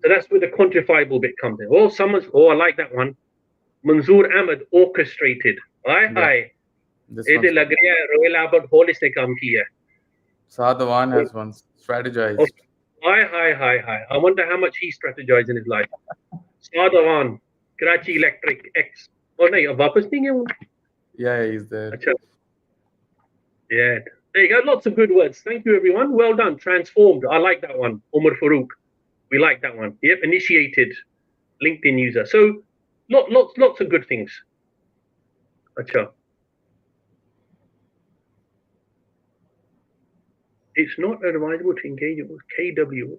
So that's where the quantifiable bit comes in. I like that one. Manzoor Ahmed orchestrated. Hi. Sadhawan has one. Strategized. Hi. I wonder how much he strategized in his life. Sadhawan, Karachi Electric X. Oh no, वापस नहीं गए? Yeah, he's there. Achha. Yeah. There you go. Lots of good words. Thank you, everyone. Well done. Transformed. I like that one. Umar Farouk. We like that one. Yep. Initiated. LinkedIn user. So, lots of good things. Achha. It's not advisable to engage with KWs.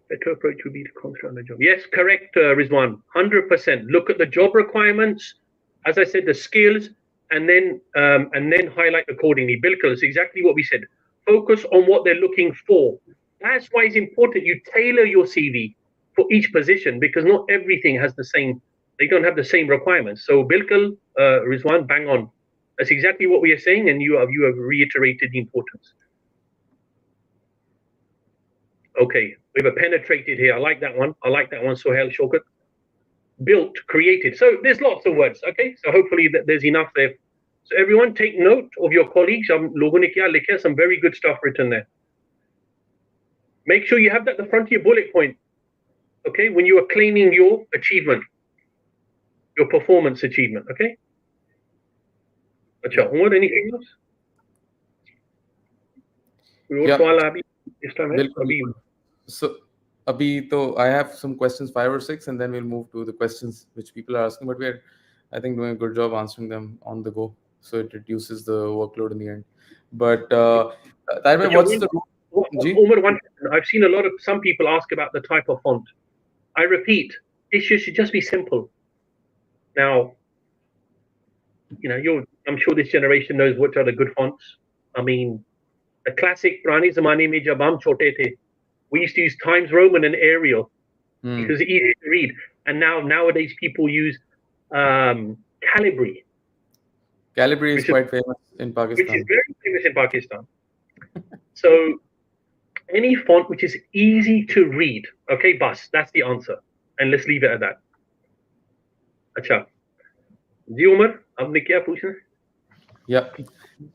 Better approach would be to concentrate on the job. Yes, correct, Rizwan. 100%. Look at the job requirements. As I said, the skills, and then highlight accordingly. Bilkul, it's exactly what we said. Focus on what they're looking for. That's why it's important you tailor your CV for each position, because not everything has the same. They don't have the same requirements. So Bilkul, Rizwan, bang on. That's exactly what we are saying, and you have reiterated the importance. Okay, we have a penetrated here. I like that one. Sohail Shokat. Built, created. So there's lots of words. Okay, so hopefully there's enough there. So everyone take note of your colleagues. Some very good stuff written there. Make sure you have that at the front of your bullet point. Okay, when you are claiming your achievement, your performance achievement. Okay. Acha, Umar, anything else? So, I have some questions, 5 or 6, and then we'll move to the questions which people are asking. But we're, I think, doing a good job answering them on the go, so it reduces the workload in the end. But what's the Umar, I've seen some people ask about the type of font. I repeat, it should just be simple. Now, I'm sure this generation knows what are the good fonts. I mean, the classic Purani Zamane mein jab hum chote the, we used to use Times Roman and Arial because it's easy to read. And nowadays people use Calibri. Calibri is quite famous in Pakistan. Which is very famous in Pakistan. So any font which is easy to read, okay, bas, that's the answer. And let's leave it at that. अच्छा जी उमर आपने क्या पूछना है? Yeah.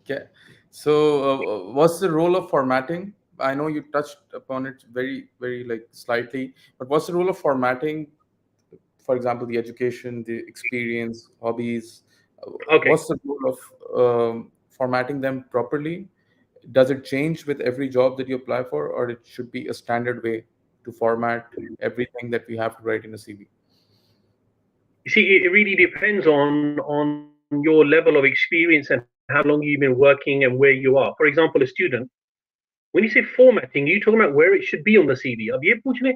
Okay. So, what's the role of formatting? I know you touched upon it very, very like slightly, but what's the role of formatting? For example, the education, the experience, hobbies. Okay. What's the role of formatting them properly? Does it change with every job that you apply for, or it should be a standard way to format everything that we have to write in a CV? You see, it really depends on your level of experience and how long you've been working and where you are. For example, a student, when you say formatting, are you talking about where it should be on the CV? अब ये पूछने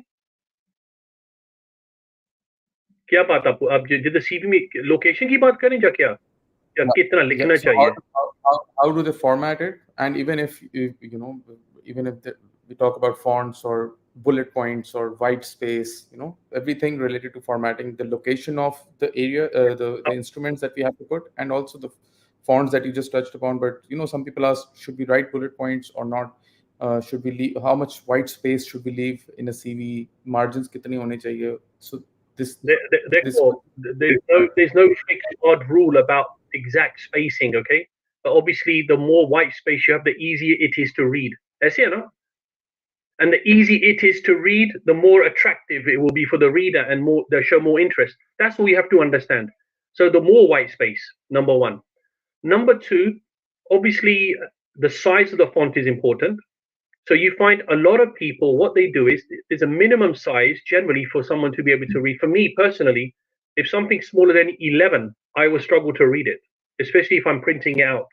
क्या बात आप जिधर CV में location की बात करें या Yeah, कितना yeah. लिखना So चाहिए? how do they format it? And even if you know, even if we talk about fonts or bullet points or white space, you know, everything related to formatting, the location of the area, the instruments that we have to put, and also the fonts that you just touched upon. But you know, some people ask, should we write bullet points or not? Should we leave? How much white space should we leave in a CV? Margins kitne hone chahiye? So this this Therefore, there's no fixed odd rule about exact spacing, okay? But obviously, the more white space you have, the easier it is to read. That's it, no? And the easy it is to read, the more attractive it will be for the reader, and more they'll show more interest. That's what you have to understand. So the more white space, number one. Number two, obviously, the size of the font is important. So you find a lot of people, what they do is there's a minimum size generally for someone to be able to read. For me personally, if something's smaller than 11, I will struggle to read it, especially if I'm printing it out.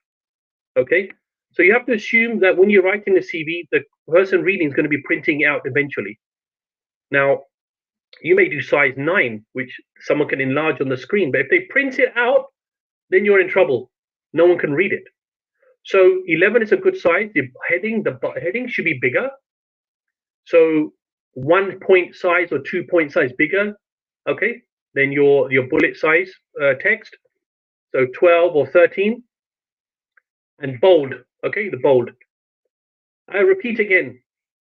Okay. So you have to assume that when you're writing a CV, the person reading is going to be printing it out eventually. Now, you may do size 9, which someone can enlarge on the screen, but if they print it out, then you're in trouble. No one can read it. So 11 is a good size. The heading should be bigger. So 1 point size or 2 point size bigger, okay, than your bullet size text. So 12 or 13, and bold, okay, the bold. I repeat again,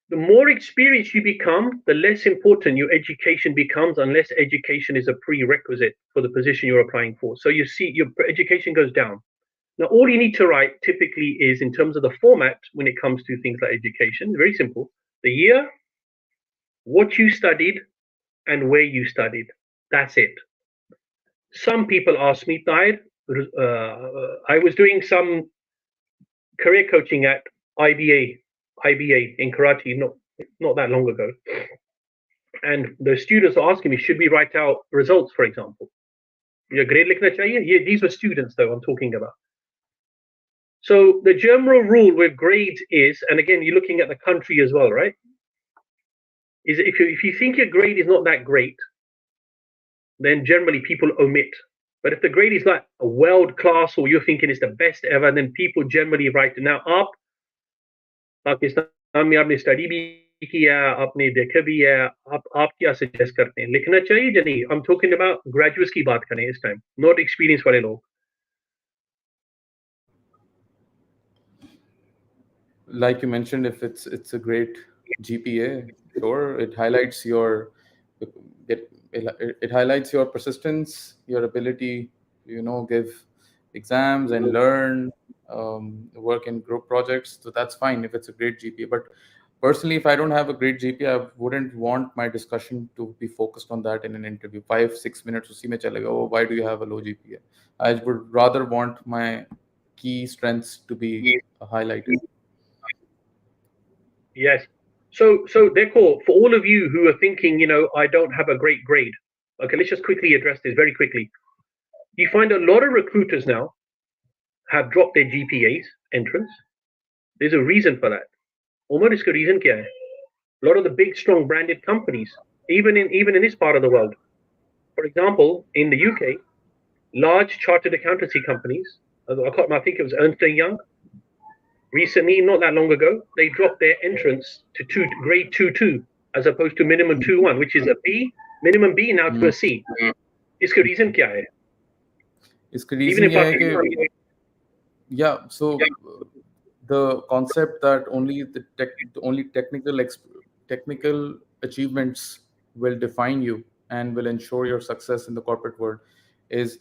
the more experienced you become, the less important your education becomes, unless education is a prerequisite for the position you're applying for. So you see, your education goes down. Now, all you need to write typically is in terms of the format when it comes to things like education, very simple: the year, what you studied, and where you studied. That's it. Some people ask me, Tahir, I was doing some career coaching at IBA in Karachi, not that long ago. And the students are asking me, should we write out results, for example? Your grade likhna chahiye? Yeah, these were students, though, I'm talking about. So the general rule with grades is, and again, you're looking at the country as well, right? Is if you think your grade is not that great, then generally people omit. But if the grade is like a world class, or you're thinking it's the best ever, then people generally write it. Now, up Pakistan में आपने study भी किया, आपने देखा भी है, आप क्या सजेस्ट करते हैं, लिखना चाहिए या नहीं? I'm talking about graduates की बात करें इस टाइम, not experience वाले लोग. Like you mentioned, if it's a great GPA, sure, it highlights your it highlights your persistence, your ability to, you know, give exams and learn, work in group projects. So that's fine if it's a great GPA. But personally, if I don't have a great GPA, I wouldn't want my discussion to be focused on that in an interview. 5 6 minutes usi mein chalega, oh, why do you have a low GPA? I would rather want my key strengths to be highlighted. Yes. So therefore, for all of you who are thinking, I don't have a great grade. Okay, let's just quickly address this very quickly. You find a lot of recruiters now have dropped their GPAs entrance. There's a reason for that. Umar, iska reason kya hai? A lot of the big, strong branded companies, even in this part of the world. For example, in the UK, large chartered accountancy companies, I think it was Ernst& Young, recently, not that long ago, they dropped their entrance to grade 2 2 as opposed to minimum 2 1, which is a B, minimum B now to a C. इसका reason क्या है? इसका Even reason in ये है Pakistan. कि yeah, so the concept that only technical achievements will define you and will ensure your success in the corporate world is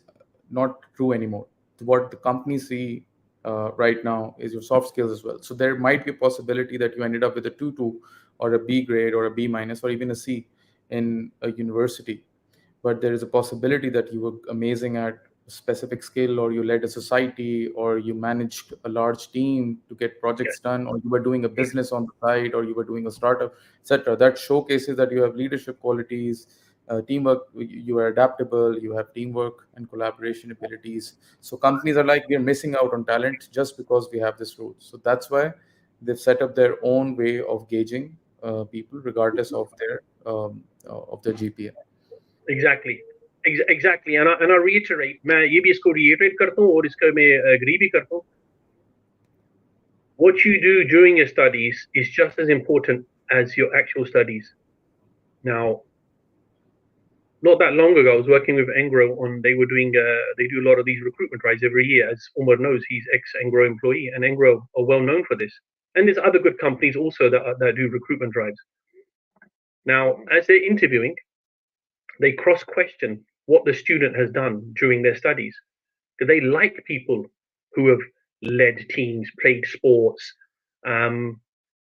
not true anymore. What the companies see right now is your soft skills as well. So there might be a possibility that you ended up with a 2-2 or a B grade or a B minus or even a C in a university, but there is a possibility that you were amazing at a specific skill, or you led a society, or you managed a large team to get projects done, or you were doing a business on the side, or you were doing a startup, etc. That showcases that you have leadership qualities, teamwork, you are adaptable, you have teamwork and collaboration abilities. So companies are like, we're missing out on talent just because we have this rule. So that's why they've set up their own way of gauging people regardless of their GPA. Exactly. Exactly. And I reiterate, मैं ये भी इसको reiterate करता हूँ और इसका मैं agree भी करता हूँ. What you do during your studies is just as important as your actual studies. Now, not that long ago, I was working with Engro on. They were doing. They do a lot of these recruitment drives every year. As Umar knows, he's ex-Engro employee, and Engro are well known for this. And there's other good companies also that do recruitment drives. Now, as they're interviewing, they cross-question what the student has done during their studies. Do they like people who have led teams, played sports,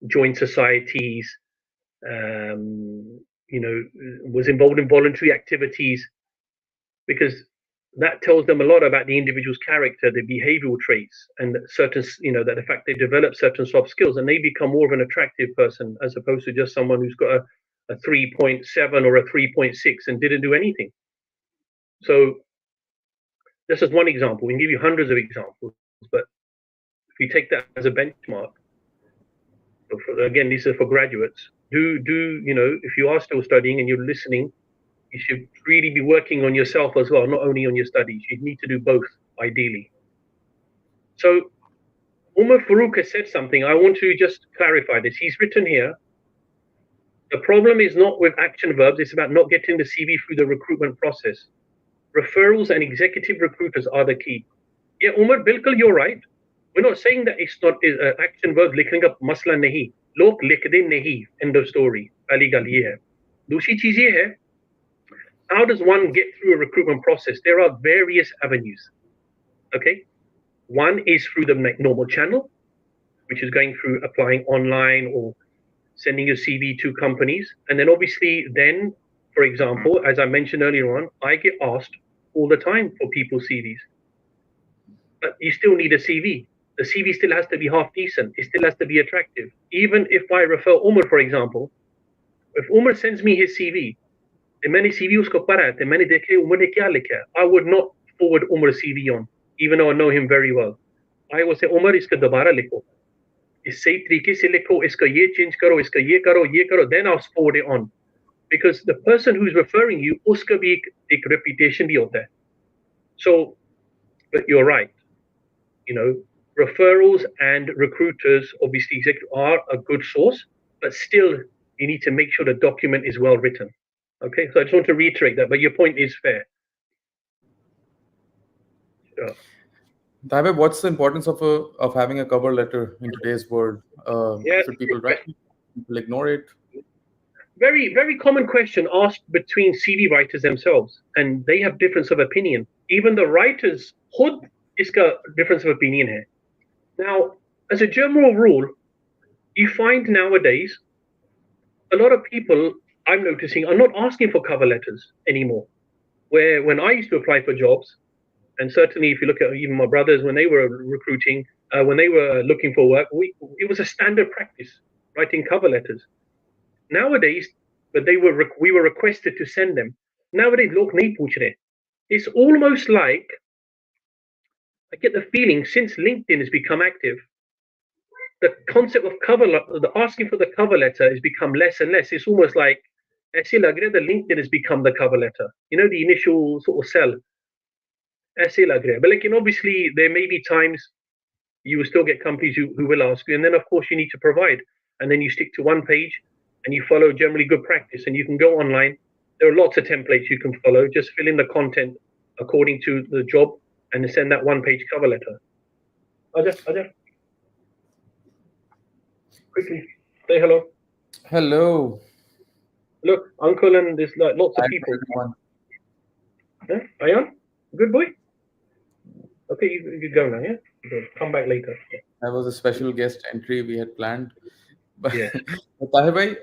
joined societies, was involved in voluntary activities? Because that tells them a lot about the individual's character, the behavioral traits, and certain, that the fact they develop certain soft skills, and they become more of an attractive person as opposed to just someone who's got a 3.7 or a 3.6 and didn't do anything. So this is one example. We can give you hundreds of examples, but if you take that as a benchmark, again, these are for graduates. If you are still studying and you're listening, you should really be working on yourself as well, not only on your studies. You need to do both, ideally. So Umar Farouk has said something. I want to just clarify this. He's written here, the problem is not with action verbs, it's about not getting the CV through the recruitment process. Referrals and executive recruiters are the key. Yeah, Umar, bilkul, you're right. We're not saying that it's not action verbs लिखने का मसला नहीं. लोग लिखते नहीं. End of story. पहली गल ये है. दूसरी चीज ये है, how does one get through a recruitment process? There are various avenues. Okay, one is through the normal channel, which is going through applying online or sending your CV to companies, and then obviously then, for example, as I mentioned earlier on, I get asked all the time for people's CVs, but you still need a CV. The CV still has to be half decent. It still has to be attractive. Even if I refer Umar, for example, if Umar sends me his CV, मैंने CV उसको पढ़ा है, मैंने देखे उमर ने क्या लिखा है, I would not forward Umar's CV on, even though I know him very well. I would say, Umar, इसका दोबारा लिखो, इस सही तरीके से लिखो, इसका ये change करो, इसका ये करो, then I'll forward it on. Because the person who's referring you, उसका भी एक reputation भी होता है. So, but you're right. Referrals and recruiters, obviously, are a good source, but still, you need to make sure the document is well written. Okay, so I just want to reiterate that, but your point is fair. Taibeb, what's the importance of having a cover letter in today's world? Should people write it? People ignore it? Very, very common question asked between CV writers themselves, and they have difference of opinion. Even the writers, khud iska difference of opinion hai. Now, as a general rule, you find nowadays a lot of people, I'm noticing, are not asking for cover letters anymore. Where when I used to apply for jobs, and certainly if you look at even my brothers when they were recruiting, when they were looking for work, it was a standard practice writing cover letters. Nowadays, but we were requested to send them. Nowadays, log nahi pooch rahe. It's almost like I get the feeling since LinkedIn has become active, the concept of the asking for the cover letter has become less and less. It's almost like ऐसे लग रहा है that LinkedIn has become the cover letter. The initial sort of sell. ऐसे लग रहा है. But obviously there may be times you will still get companies who will ask you, and then of course you need to provide, and then you stick to one page and you follow generally good practice, and you can go online. There are lots of templates you can follow. Just fill in the content according to the job and send that one-page cover letter. Ajay. Quickly, say hello. Hello. Look, uncle, and there's lots of people. Everyone. Yeah? Ayan? Good boy. Okay, you go now. Yeah, come back later. That was a special guest entry we had planned. But Yeah. Tahir bhai,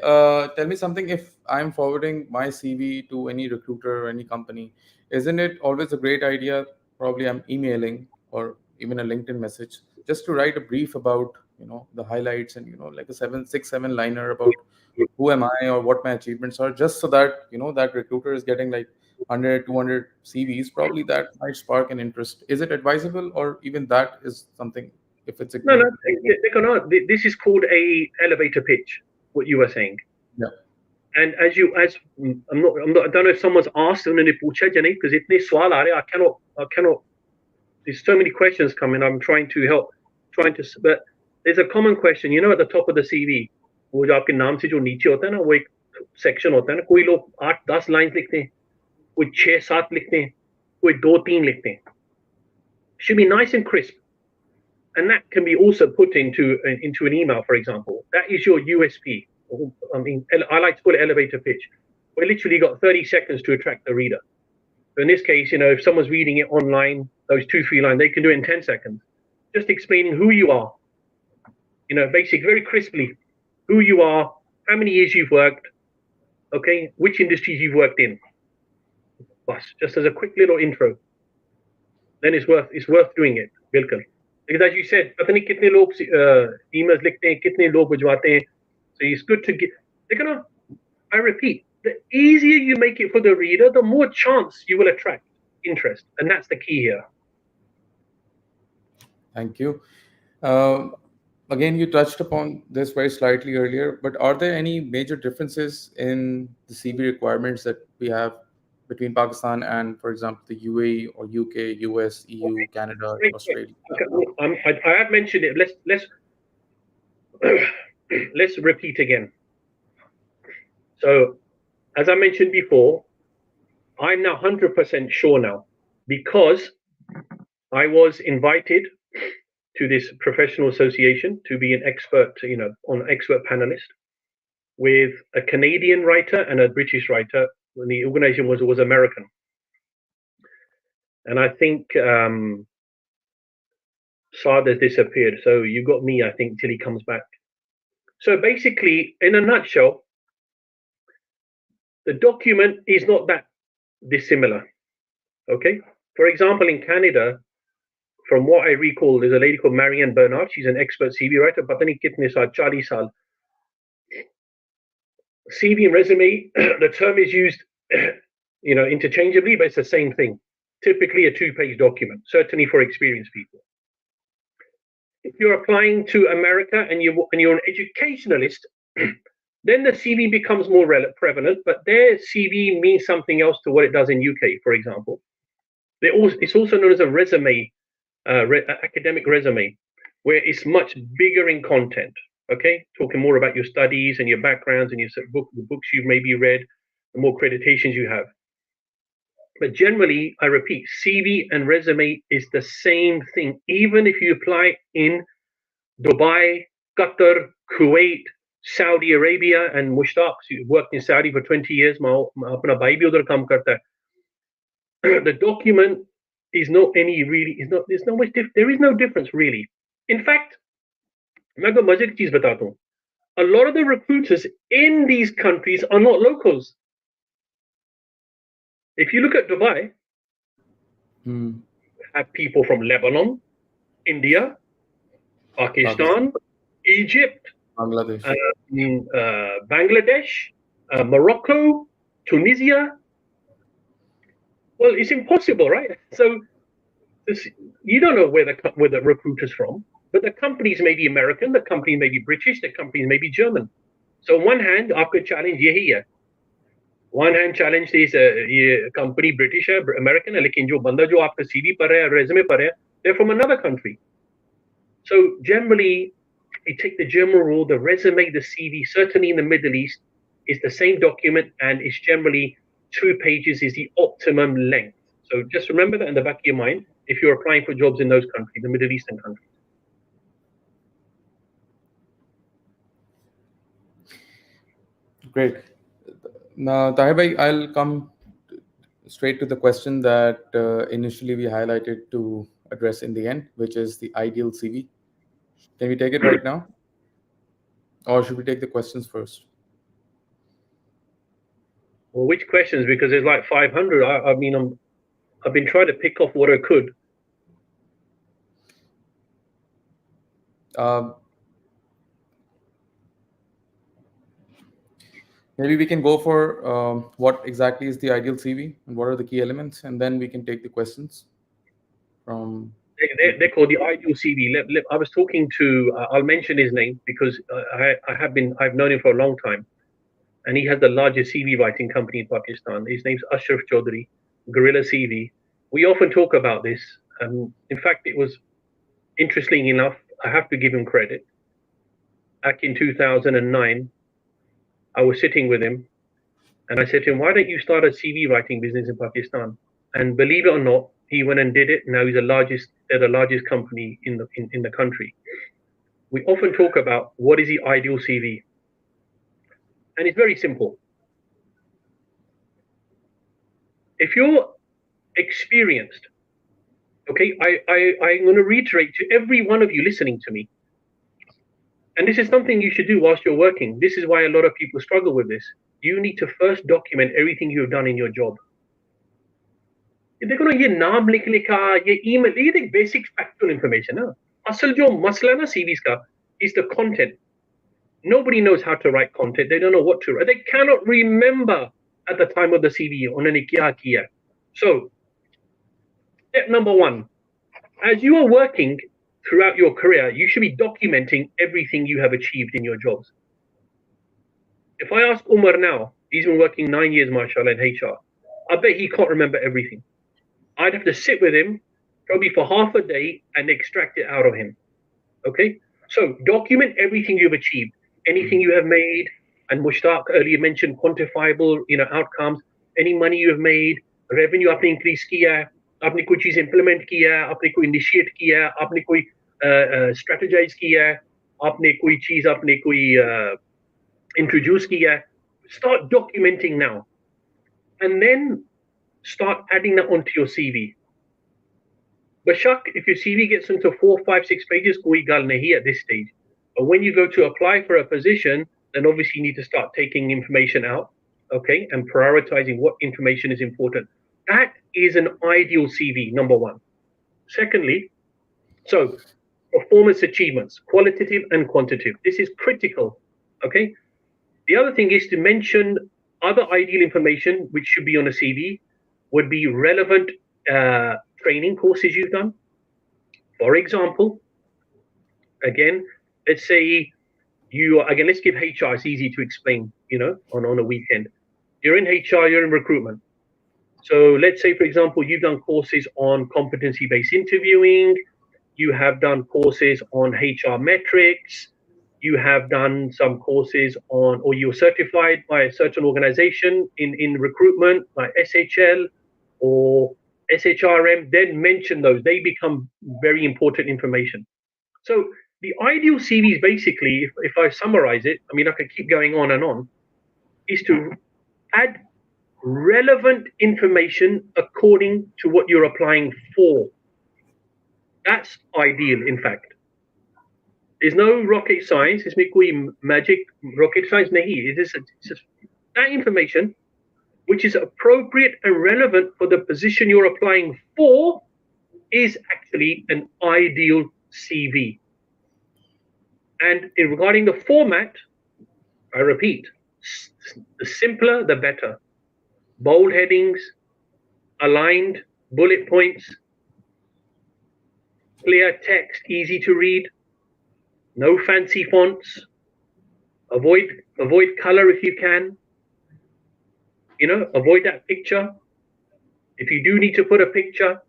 tell me something. If I'm forwarding my CV to any recruiter or any company, isn't it always a great idea? Probably I'm emailing or even a LinkedIn message just to write a brief about the highlights and like a 7 liner about who am I or what my achievements are, just so that that recruiter is getting like 100, 200 CVs. Probably that might spark an interest. Is it advisable, or even that is something if it's No, ignored? no, they cannot. This is called a elevator pitch. What you were saying. Yeah. And I don't know if someone's asked and then पूछा या नहीं because इतने सवाल आ रहे I cannot there's so many questions coming. I'm trying to help but there's a common question at the top of the CV वो जो आपके नाम से जो नीचे होता है ना वो एक सेक्शन होता है ना कोई लोग 8-10 लाइंस लिखते हैं कोई 6-7 लिखते हैं कोई 2-3 लिखते हैं should be nice and crisp and that can be also put into an email, for example. That is your USP. I mean, I like to call it elevator pitch. We literally got 30 seconds to attract the reader. So in this case, if someone's reading it online, those 2-3 lines, they can do it in 10 seconds. Just explaining who you are, basically very crisply, who you are, how many years you've worked, okay, which industries you've worked in. Just as a quick little intro. Then it's worth doing it, बिल्कुल. Because as you said, पता नहीं कितने लोग emails लिखते हैं, कितने लोग भिजवाते हैं. So it's good to get. I repeat, the easier you make it for the reader, the more chance you will attract interest, and that's the key here. Thank you. Again, you touched upon this very slightly earlier, but are there any major differences in the CV requirements that we have between Pakistan and, for example, the UAE or UK, US, EU, Canada, Great. Australia? I have mentioned it. Let's let's repeat again. So, as I mentioned before, I'm now 100% sure now because I was invited to this professional association to be an expert, on expert panelist with a Canadian writer and a British writer when the organization was American. And I think Saad has disappeared. So you got me, I think, till he comes back. So basically, in a nutshell, the document is not that dissimilar. Okay. For example, in Canada, from what I recall, there's a lady called Marianne Bernard. She's an expert CV writer. Pata nahi kitne saal, 40 saal. CV and resume, the term is used, interchangeably, but it's the same thing. Typically a 2-page document, certainly for experienced people. If you're applying to America and you're an educationalist, then the CV becomes more prevalent, but their CV means something else to what it does in UK, for example. It's also known as a resume, academic resume, where it's much bigger in content. Okay, talking more about your studies and your backgrounds and the books you've maybe read, the more accreditations you have. But generally, I repeat, CV and resume is the same thing. Even if you apply in Dubai, Qatar, Kuwait, Saudi Arabia, and Mushtaq, who worked in Saudi for 20 years, the document is not any really, there's no much there is no difference really. In fact, a lot of the recruiters in these countries are not locals. If you look at Dubai, have people from Lebanon, India, Pakistan, Egypt, Bangladesh, Bangladesh, Morocco, Tunisia. Well, it's impossible, right? So you don't know where the recruiter's from, but the companies may be American, the company may be British, the company may be German. So on one hand, आपका challenge यही है. One hand challenge is ये company British है, American है, लेकिन जो बंदा जो आपका CV पर है, resume पर है, they're from another country. So generally, you take the general rule, the resume, the CV, certainly in the Middle East, is the same document, and it's generally 2 pages is the optimum length. So just remember that in the back of your mind if you're applying for jobs in those countries, the Middle Eastern countries. Great. Now, Tahir bhai, I'll come straight to the question that initially we highlighted to address in the end, which is the ideal CV. Can we take it right now? Or should we take the questions first? Well, which questions? Because there's like 500. I mean, I've been trying to pick off what I could. Maybe we can go for what exactly is the ideal CV and what are the key elements, and then we can take the questions from. They're called the ideal CV. I was talking to. I'll mention his name because I've known him for a long time, and he has the largest CV writing company in Pakistan. His name's Ashraf Chaudhry, Gorilla CV. We often talk about this. In fact, it was interesting enough. I have to give him credit. Back in 2009, I was sitting with him, and I said to him, "Why don't you start a CV writing business in Pakistan?" And believe it or not, he went and did it. Now he's they're the largest company in the country. We often talk about what is the ideal CV, and it's very simple. If you're experienced, okay, I'm going to reiterate to every one of you listening to me, and this is something you should do whilst you're working. This is why a lot of people struggle with this. You need to first document everything you've done in your job. देखो ना ये नाम लिखा ये email ये देख basic factual information ना असल जो मसला ना CVs का is the content. Nobody knows how to write content. They don't know what to write. They cannot remember at the time of the CV उन्होंने क्या किया. So step number one, as you are working throughout your career, you should be documenting everything you have achieved in your jobs. If I ask Umar now, he's been working 9 years, mashallah, in HR. I bet he can't remember everything. I'd have to sit with him probably for half a day and extract it out of him. Okay? So document everything you've achieved, anything you have made, and Mushtaq earlier mentioned quantifiable, outcomes, any money you have made, revenue आपने increase किया, आपने कोई चीज implement किया, आपने कोई initiate किया, आपने कोई strategize किया, आपने कोई चीज आपने कोई introduce किया. Start documenting now, and then start adding that onto your CV. Bashak, if your CV gets into 4, 5, 6 pages, koi gal nahi at this stage. But when you go to apply for a position, then obviously you need to start taking information out, okay, and prioritizing what information is important. That is an ideal CV, number one. Secondly, so performance achievements, qualitative and quantitative. This is critical, okay? The other thing is to mention other ideal information which should be on a CV would be relevant training courses you've done. For example, again, let's say let's give HR, it's easy to explain, on a weekend. You're in HR, you're in recruitment. So let's say, for example, you've done courses on competency-based interviewing, you have done courses on HR metrics, you have done some courses on, or you're certified by a certain organization in recruitment, like SHL or SHRM, then mention those. They become very important information. So the ideal CV is basically, if I summarize it, I mean, I could keep going on, is to add relevant information according to what you're applying for. That's ideal, in fact. There's no rocket science. It's koi magic rocket science nahi. It is just that information which is appropriate and relevant for the position you're applying for is actually an ideal CV. And regarding the format, I repeat, the simpler, the better. Bold headings, aligned, bullet points, clear text, easy to read, no fancy fonts, avoid color if you can, avoid that picture. If you do need to put a picture,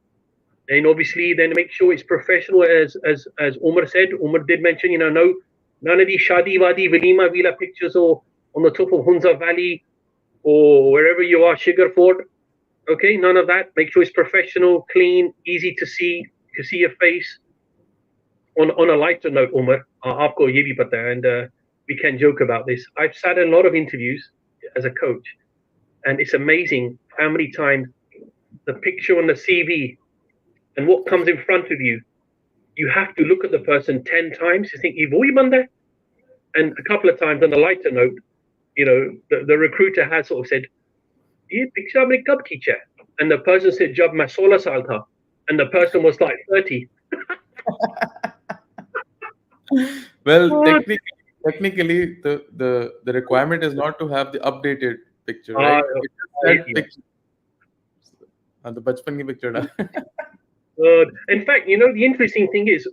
then obviously make sure it's professional, as Umar said. Umar did mention, none of these shadi wadi walima villa pictures or on the top of Hunza Valley or wherever you are, Sugar Fort. Okay, none of that. Make sure it's professional, clean, easy to see your face. On a lighter note, Umar, aapko ye bhi pata hai, and we can joke about this. I've sat in a lot of interviews as a coach, and it's amazing how many times the picture on the CV and what comes in front of you, you have to look at the person 10 times to think, "You've banda." And a couple of times on a lighter note, the recruiter has sort of said, "Ye picture mein kab khicha?" And the person said, "Jab main 16 saal tha." And the person was like 30. Well, What? technically, the requirement is not to have the updated picture, Ah, right? It's just that yeah. picture. The bachpan ki picture. Na. In fact, the interesting thing is,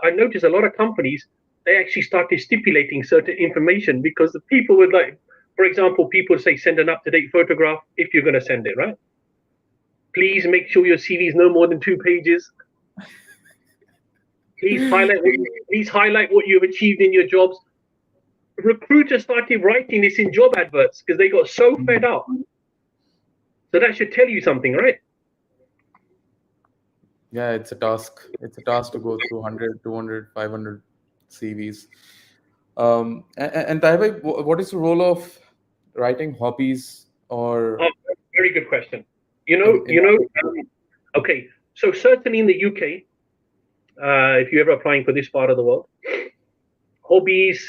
I noticed a lot of companies, they actually started stipulating certain information because the people would like, for example, people say send an up-to-date photograph if you're going to send it, right? Please make sure your CV is no more than 2 pages. Please highlight what you've achieved in your jobs. Recruiters started writing this in job adverts because they got so fed up. So that should tell you something, right? Yeah, it's a task. It's a task to go through 100, 200, 500 CVs. And Taibai, what is the role of writing hobbies or Oh, very good question. in Okay, so certainly in the UK, if you're ever applying for this part of the world, hobbies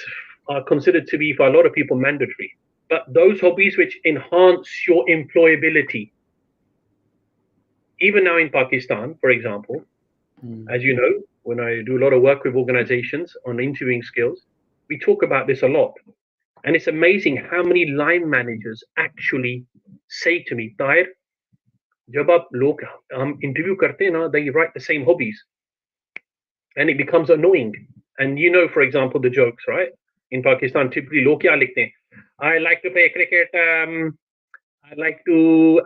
are considered to be, for a lot of people, mandatory. But those hobbies which enhance your employability, even now in Pakistan, for example, as you know, when I do a lot of work with organizations on interviewing skills, we talk about this a lot. And it's amazing how many line managers actually say to me, Tahir, जब आप लोग हम interview करते हैं ना, they write the same hobbies, and it becomes annoying. And for example, the jokes, right? In Pakistan, typically लोग क्या लिखते हैं? I like to play cricket. I like to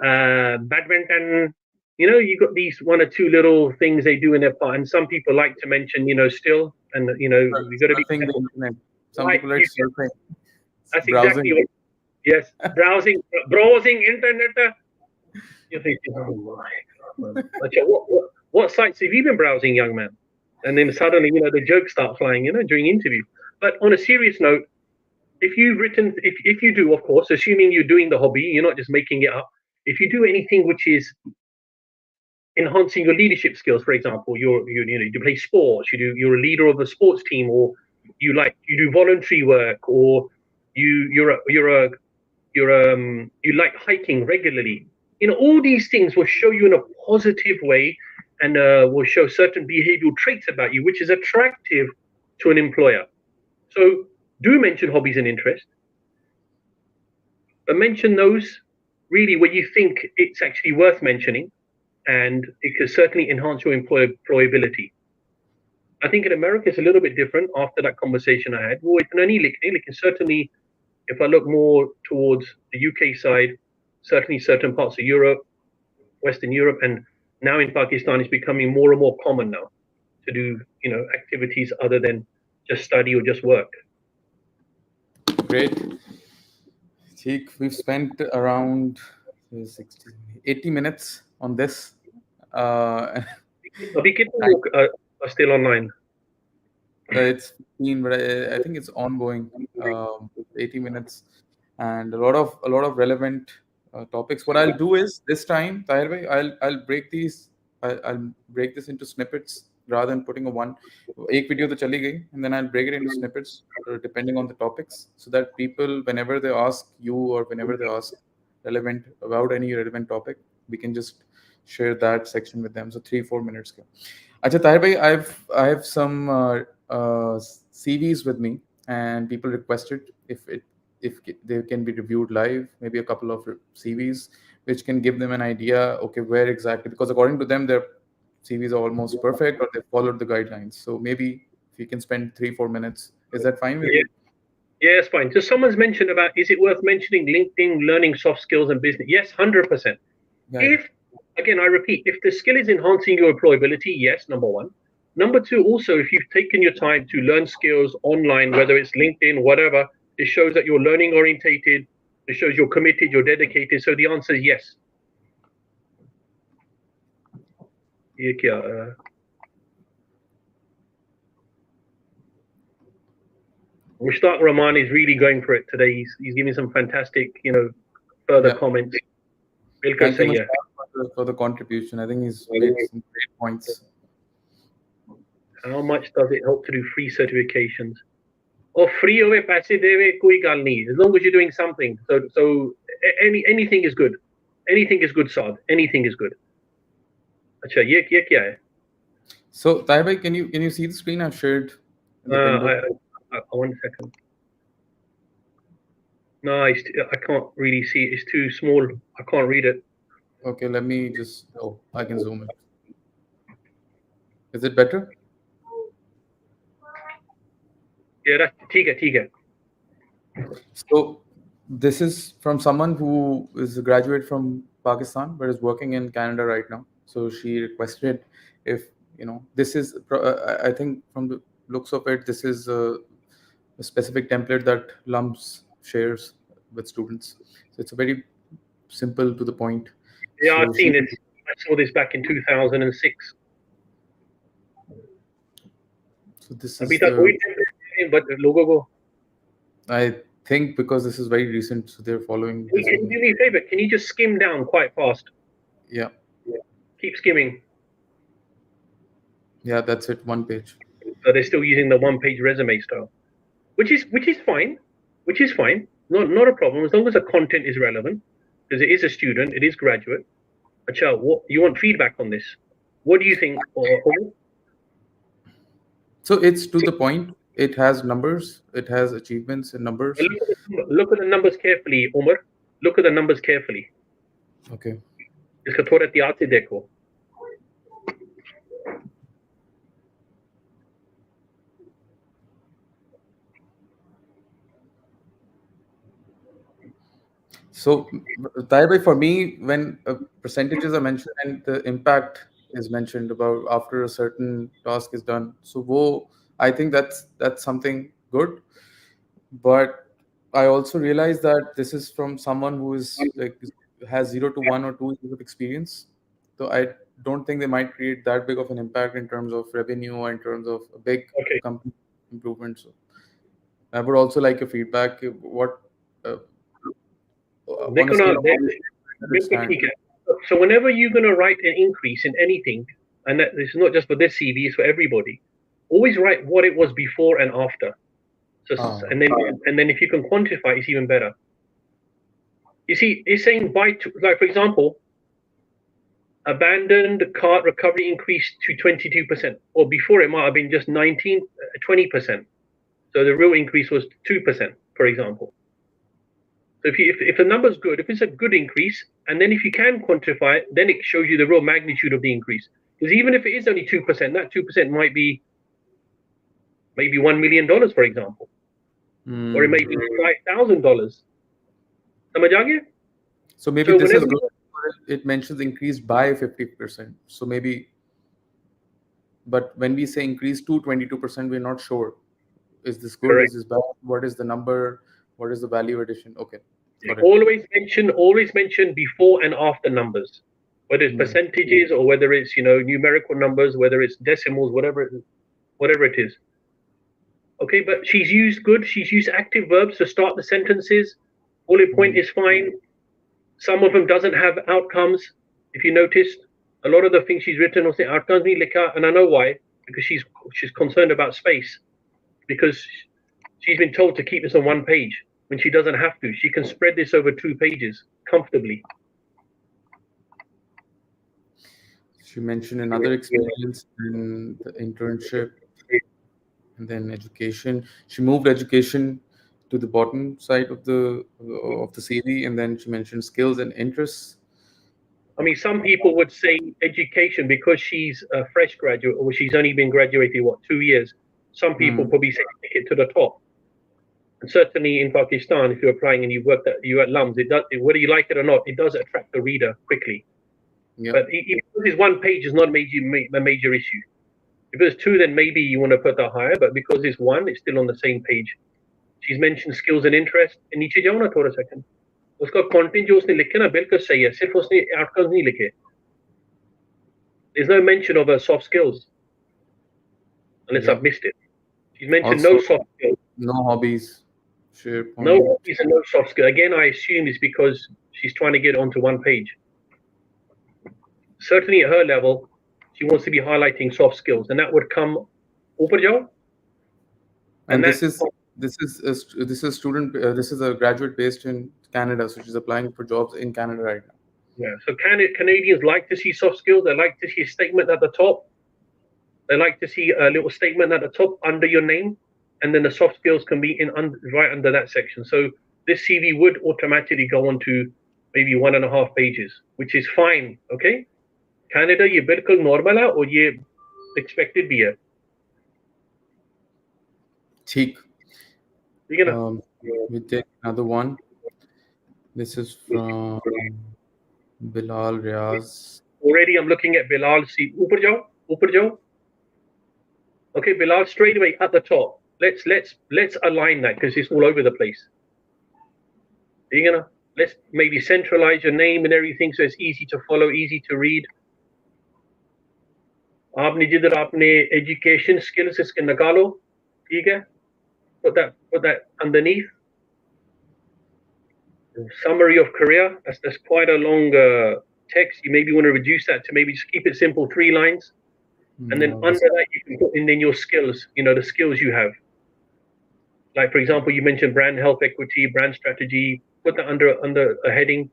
badminton. You got these one or two little things they do in their part, and some people like to mention, still, and we got to be surfing the careful. internet? Some Right, people like surfing, that's browsing. exactly what. Yes, browsing internet. You're thinking, oh my God. Okay, what sites have you been browsing, young man? And then suddenly, the jokes start flying, during interview. But on a serious note, if you do, of course, assuming you're doing the hobby, you're not just making it up. If you do anything which is enhancing your leadership skills, for example, you play sports, you're a leader of a sports team, or you do voluntary work, or you like hiking regularly. All these things will show you in a positive way, and will show certain behavioral traits about you, which is attractive to an employer. So do mention hobbies and interests, but mention those really where you think it's actually worth mentioning, and it could certainly enhance your employability. I think in America it's a little bit different after that conversation I had. Well, certainly, if I look more towards the UK side, certainly certain parts of Europe, Western Europe, and now in Pakistan, it's becoming more and more common now to do, activities other than just study or just work. Great. Cheek, we've spent around 60, 80 minutes on this. Abhi kitne log are still online? It's 15, but I think it's ongoing. 80 minutes, and a lot of relevant topics. What I'll do is this time, Tahir bhai, I'll break these. I'll break this into snippets rather than putting a one. एक video तो चली गई, and then I'll break it into snippets depending on the topics, so that people, whenever they ask you or whenever they ask any relevant topic, we can just share that section with them. So 3-4 minutes. Acha, Tahir bhai, I have some CVs with me, and people requested if they can be reviewed live, maybe a couple of CVs, which can give them an idea, okay, where exactly, because according to them, their CVs are almost perfect or they followed the guidelines. So maybe if you can spend 3-4 minutes, is that fine with you? Yeah, it's fine. So someone's mentioned about, is it worth mentioning LinkedIn, learning soft skills and business? Yes, 100%. Yeah. If, again, I repeat, if the skill is enhancing your employability, yes, number one. Number two, also, if you've taken your time to learn skills online, whether it's LinkedIn, whatever, it shows that you're learning orientated. It shows you're committed, you're dedicated. So the answer is yes. Mushtaq Rahman is really going for it today. He's giving some fantastic, further comments. Thank you, Mushtaq. for the contribution. I think he's made some great points. How much does it help to do free certifications? Or free howe paise dewe koi gal nahi, as long as you're doing something. So anything is good. Anything is good, Saad. Anything is good. Acha, ye kya hai? So Taibhai, can you see the screen I've shared in the window? 1 second. No, I can't really see it. It's too small. I can't read it. Okay, let me just. Oh, I can zoom in. Is it better? Yeah, that's theek hai. So this is from someone who is a graduate from Pakistan but is working in Canada right now. So she requested if this is. I think from the looks of it, this is a specific template that LUMS shares with students. So it's a very simple to the point. Yeah, So I've seen it. I saw this back in 2006. So this Abhi is tak koi template nahi, but logo ko. I think because this is very recent, so they're following. Can you do me a favor? Can you just skim down quite fast? Yeah. Keep skimming. Yeah, that's it. One page. So they're still using the one-page resume style, which is fine. Which is fine. Not a problem as long as the content is relevant, because it is a student, it is graduate. Acha, what you want feedback on this? What do you think? So it's to the point. It has numbers. It has achievements and numbers. Look at the numbers carefully, Umar. Look at the numbers carefully. Okay. इसका थोड़ा ध्यान से देखो. So, Taibai, for me, when percentages are mentioned and the impact is mentioned about after a certain task is done, so I think that's something good. But I also realize that this is from someone who is like has 0 to 1 or 2 years of experience. So I don't think they might create that big of an impact in terms of revenue or in terms of a big company improvement. So I would also like your feedback. What honestly, so whenever you're going to write an increase in anything, and that this is not just for this CV, it's for everybody, always write what it was before and after. So, and then if you can quantify, it's even better. You see, it's saying like for example, abandoned cart recovery increased to 22%, or before it might have been just 20%. So the real increase was 2%, for example. So if the number's good, if it's a good increase, and then if you can quantify it, then it shows you the real magnitude of the increase. Because even if it is only 2%, that 2% might be maybe $1 million, for example, or it may be $5,000. So maybe this is good. It mentions increased by 50%. So maybe, but when we say increase to 22%, we're not sure. Is this good? Correct. Is this bad? What is the number? What is the value addition? Okay. Always mention before and after numbers, whether it's percentages or whether it's numerical numbers, whether it's decimals, whatever it is. Okay, but she's used active verbs to start the sentences. Bullet point is fine. Some of them doesn't have outcomes. If you noticed, a lot of the things she's written will say outcomes nahi likha, and I know why, because she's concerned about space, because she's been told to keep this on one page when she doesn't have to. She can spread this over 2 pages comfortably. She mentioned another experience in the internship and then education. She moved education to the bottom side of the CV, and then she mentioned skills and interests. I mean, some people would say education because she's a fresh graduate, or she's only been graduated 2 years. Some people probably say take it to the top. And certainly in Pakistan, if you're applying and you're at LUMS, it does, whether you like it or not, it does attract the reader quickly. Yeah. But if this one page is not a major issue. If there's 2, then maybe you want to put that higher. But because it's 1, it's still on the same page. She's mentioned skills and interest. And नीचे जाओ ना थोड़ा second. उसका content जो उसने लिखे ना बिल्कुल सही है. सिर्फ उसने outcomes नहीं लिखे. There's no mention of her soft skills. Unless I've missed it. She's mentioned also, no soft skills. No hobbies. No hobbies and no soft skills. Again, I assume it's because she's trying to get onto one page. certainly at her level, she wants to be highlighting soft skills, and that would come upar jao. And that- this is student this is a graduate based in Canada, so she's applying for jobs in Canada right now. Yeah. So Canadians like to see soft skills. They like to see a statement at the top. They like to see a little statement at the top under your name, and then the soft skills can be right under that section. So this CV would automatically go on to maybe 1.5 pages, which is fine. Okay. Canada, ये बिल्कुल normal है और ये expected भी है. ठीक. ठीक है ना? We take another one. This is from Bilal Riaz. Already I'm looking at Bilal. See, ऊपर जाओ. Okay, Bilal, straight away at the top. Let's align that because it's all over the place. You're gonna let's maybe centralize your name and everything so it's easy to follow, easy to read. आपने जिधर आपने education skills इसके निकालो, ठीक है? Put that underneath. Summary of career. That's quite a long text. You maybe want to reduce that to maybe just keep it simple, 3 lines. And then under that, you can put in then your skills, the skills you have. Like, for example, you mentioned brand health equity, brand strategy. Put that under a heading.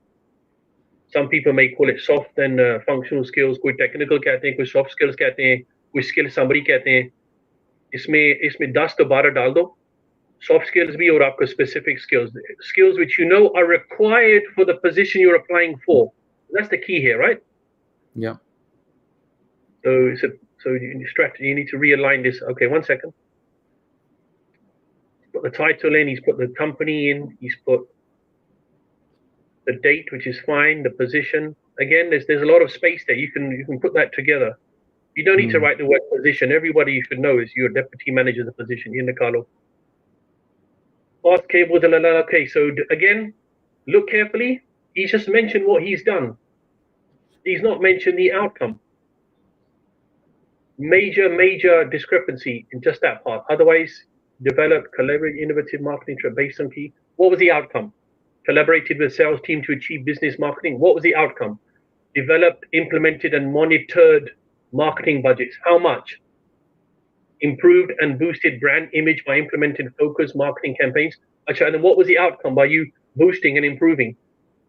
Some people may call it soft and functional skills. कोई technical कहते हैं, कोई soft skills कहते हैं, कोई skill summary कहते हैं. इसमें 10 to 12 डाल दो. Soft skills भी और आपका specific skills which you know are required for the position you're applying for. That's the key here, right? Yeah. So you need to realign this. Okay, 1 second. He's put the title in. He's put the company in. He's put the date, which is fine. The position. Again, there's a lot of space there. You can put that together. You don't need to write the word position. Everybody you should know is you're deputy manager of the position. In the Carlo. Fast cables. Okay, so again, look carefully. He's just mentioned what he's done. He's not mentioned the outcome. Major discrepancy in just that part. Otherwise, develop, collaborate, innovative marketing based on key. What was the outcome? Collaborated with sales team to achieve business marketing. What was the outcome? Developed, implemented, and monitored marketing budgets. How much? Improved and boosted brand image by implementing focused marketing campaigns. And then what was the outcome by you boosting and improving?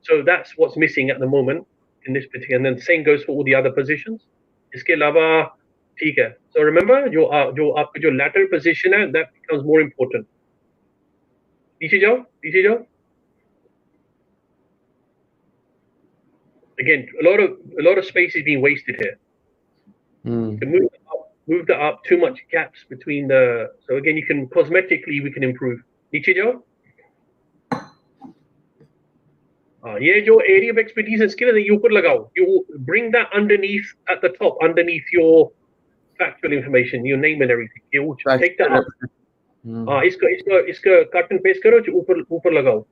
So that's what's missing at the moment in this particular. And then the same goes for all the other positions. इसके अलावा ठीक है. So remember, जो आपका जो latter position है, that becomes more important. पीछे जाओ. Again, a lot of space is being wasted here. To move that up, too much gaps between the. So again, you can cosmetically we can improve. नीचे जाओ. ये जो area of expertise and skill है, ये ऊपर लगाओ. You bring that underneath at the top, underneath your factual information, your name and everything. You take that up. इसका cut and paste करो, ऊपर लगाओ.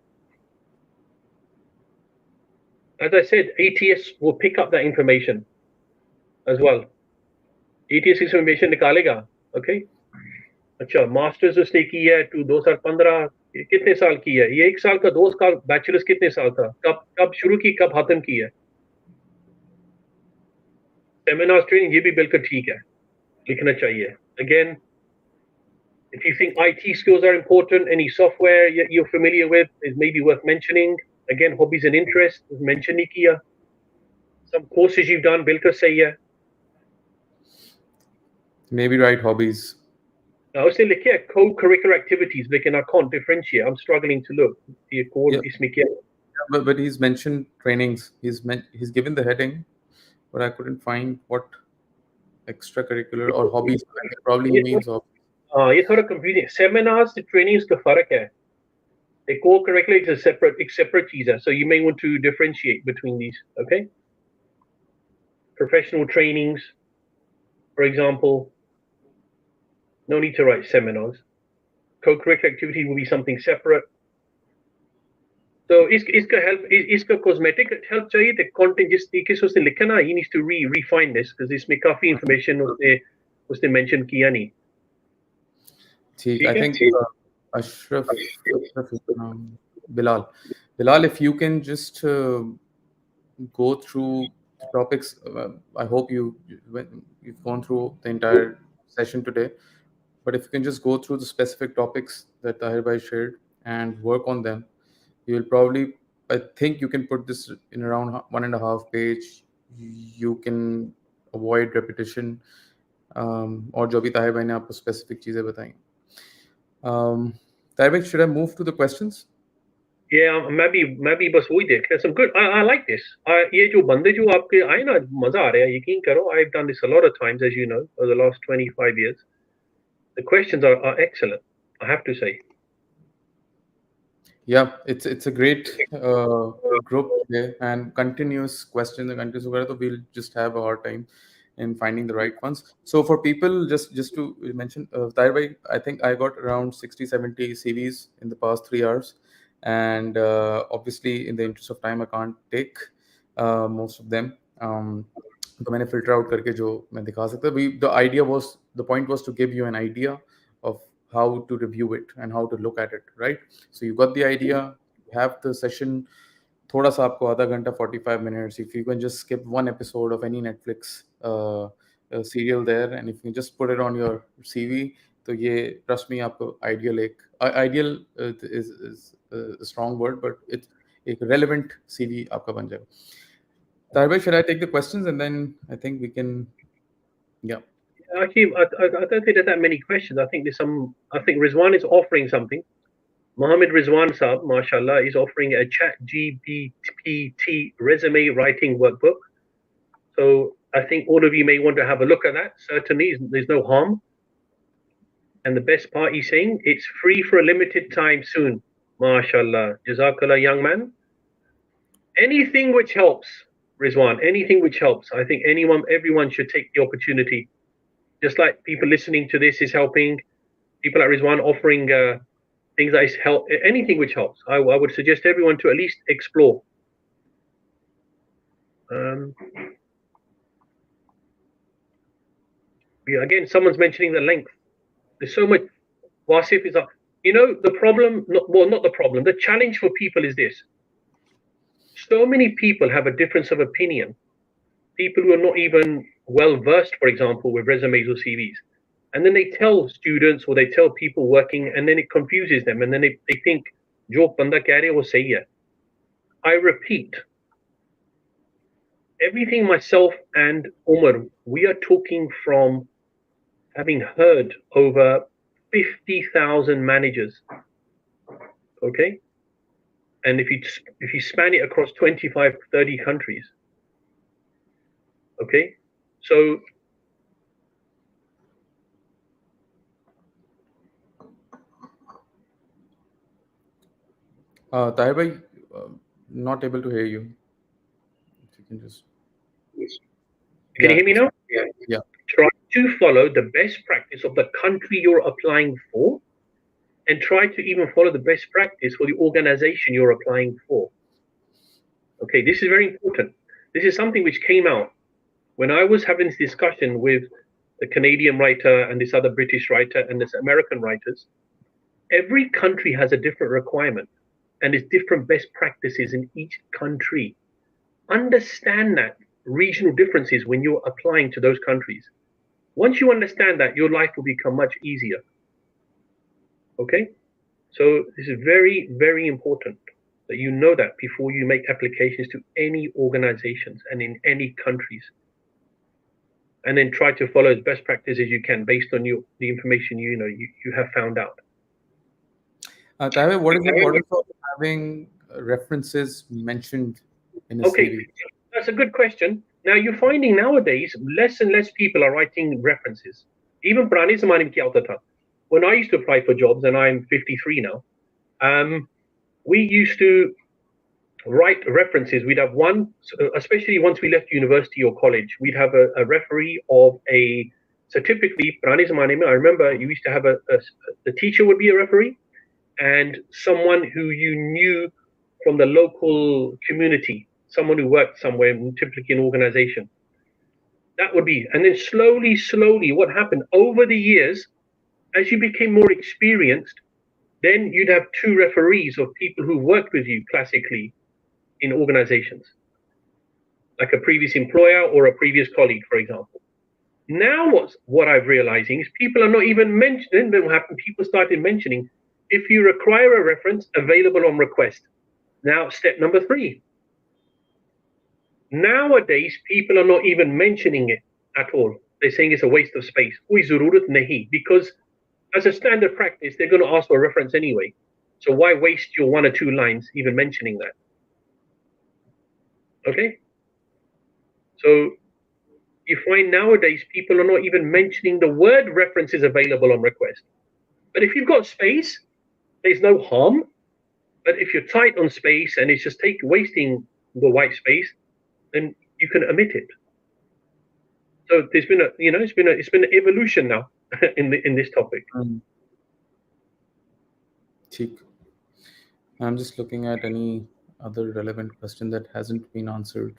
As I said, ATS will pick up that information as well. ATS information निकालेगा, okay? अच्छा, masters उसने की है 2015 कितने साल की है? ये 1 साल का 2 साल बैचलर्स कितने साल था? कब शुरू की, कब खत्म की है? सेमिनार ट्रेनिंग ये भी बिल्कुल ठीक है, लिखना चाहिए. Again, if you think IT skills are important, any software you're familiar with is maybe worth mentioning. Again, hobbies and interests, mention नहीं किया. Some courses you've done, बिल्कुल सही है. Maybe write hobbies. Now, उसने लिखा है co-curricular activities, लेकिन I can't differentiate. I'm struggling to look. ये core इसमें क्या? But he's mentioned trainings. He's given the heading, but I couldn't find what extracurricular or hobbies. Probably he means hobbies. ये थोड़ा confusing. Seminars and trainings का फर्क है. A co-curricular is a separate चीज़ है. So you may want to differentiate between these. Okay. Professional trainings, for example. No need to write seminars. Co-curricular activity will be something separate. So इसका help, इसका cosmetic help चाहिए. The content जिस तरीके से उसने लिखा ना, he needs to refine this because इसमें काफी information उसने mention किया नहीं. I think Ashraf Bilal, if you can just go through topics. I hope you've gone through the entire session today. But if you can just go through the specific topics that Tahir Bhai shared and work on them, you will probably, I think you can put this in around 1.5 page. You can avoid repetition, और जो भी ताहिर भाई ने आपको specific चीज़ें बताई. ताहिर भाई, should I move to the questions? Yeah, maybe बस वही देख ले. Some good. I like this. ये जो बंदे जो आपके आए ना, मजा आ रहा है. यकीन करो, I've done this a lot of times, as you know, over the last 25 years. The questions are excellent, I have to say. Yeah, it's a great group there, and continuous questions and continuous वगैरह, तो we'll just have a hard time in finding the right ones. So for people, just to mention, Tahir bhai, I think I got around 60-70 CVs in the past 3 hours, and obviously in the interest of time I can't take most of them. तो मैंने filter out करके जो मैं दिखा सकता. The point was to give you an idea of how to review it and how to look at it, right? So you got the idea, you have the session, थोड़ा सा आपको आधा घंटा 45 minutes. If you can just skip one episode of any Netflix serial there, and if you just put it on your CV, तो ये trust me आपको ideal is a strong word, but it's एक relevant CV आपका बन जाएगा. Tahir bhai, should I take the questions and then I think we can, yeah. Actually, I don't think there's that many questions. I think Rizwan is offering something. Mohammed Rizwan Saab, mashallah, is offering a chat GPT resume writing workbook. So I think all of you may want to have a look at that. Certainly, there's no harm. And the best part, he's saying it's free for a limited time soon. Mashallah. Jazakallah, young man. Anything which helps, Rizwan, anything which helps. I think everyone should take the opportunity. Just like people listening to this is helping, people like Rizwan offering things that is help, anything which helps. I would suggest everyone to at least explore. Again, someone's mentioning the length. There's so much. Wasif is up. The problem, not the problem. The challenge for people is this. So many people have a difference of opinion. People who are not even well versed, for example, with resumes or CVs. And then they tell students or they tell people working, and then it confuses them. And then they think, Jo banda keh rahe wo sahi hai. I repeat, everything myself and Umar, we are talking from having heard over 50,000 managers. Okay? And if you span it across 25, 30 countries. Okay? So Tahir bhai, not able to hear you. If you can just. Can you hear me now? Yeah. Try to follow the best practice of the country you're applying for, and try to even follow the best practice for the organization you're applying for. Okay, this is very important. This is something which came out when I was having this discussion with the Canadian writer and this other British writer and this American writers. Every country has a different requirement, and there's different best practices in each country. Understand that regional differences when you're applying to those countries. Once you understand that, your life will become much easier. Okay? So this is very, very important that you know that before you make applications to any organizations and in any countries. And then try to follow as best practices you can based on the information you have found out. Tahir, what is the importance of having references mentioned in a CV? That's a good question. Now you're finding nowadays less and less people are writing references. Even purane zamane mein kya hota tha? When I used to apply for jobs, and I'm 53 now, we used to write references. We'd have one, especially once we left university or college, we'd have a referee of a. So typically, purane zamane mein, I remember you used to have the teacher would be a referee, and someone who you knew from the local community, someone who worked somewhere, typically an organization. That would be, and then slowly, what happened over the years, as you became more experienced, then you'd have two referees of people who worked with you classically in organizations. like a previous employer or a previous colleague, for example. Now what I'm realizing is people are not even mentioning. Then what happened? People started mentioning if you require a reference, available on request. Now, step number 3. Nowadays, people are not even mentioning it at all. They're saying it's a waste of space. Koi zarurat nahi, because as a standard practice, they're going to ask for a reference anyway. So why waste your 1 or 2 lines even mentioning that? Okay. So you find nowadays people are not even mentioning the word reference is available on request. But if you've got space, there's no harm. But if you're tight on space and it's just wasting the white space, then you can omit it. So there's been it's been an evolution now in this topic. ठीक. I'm just looking at any other relevant question that hasn't been answered.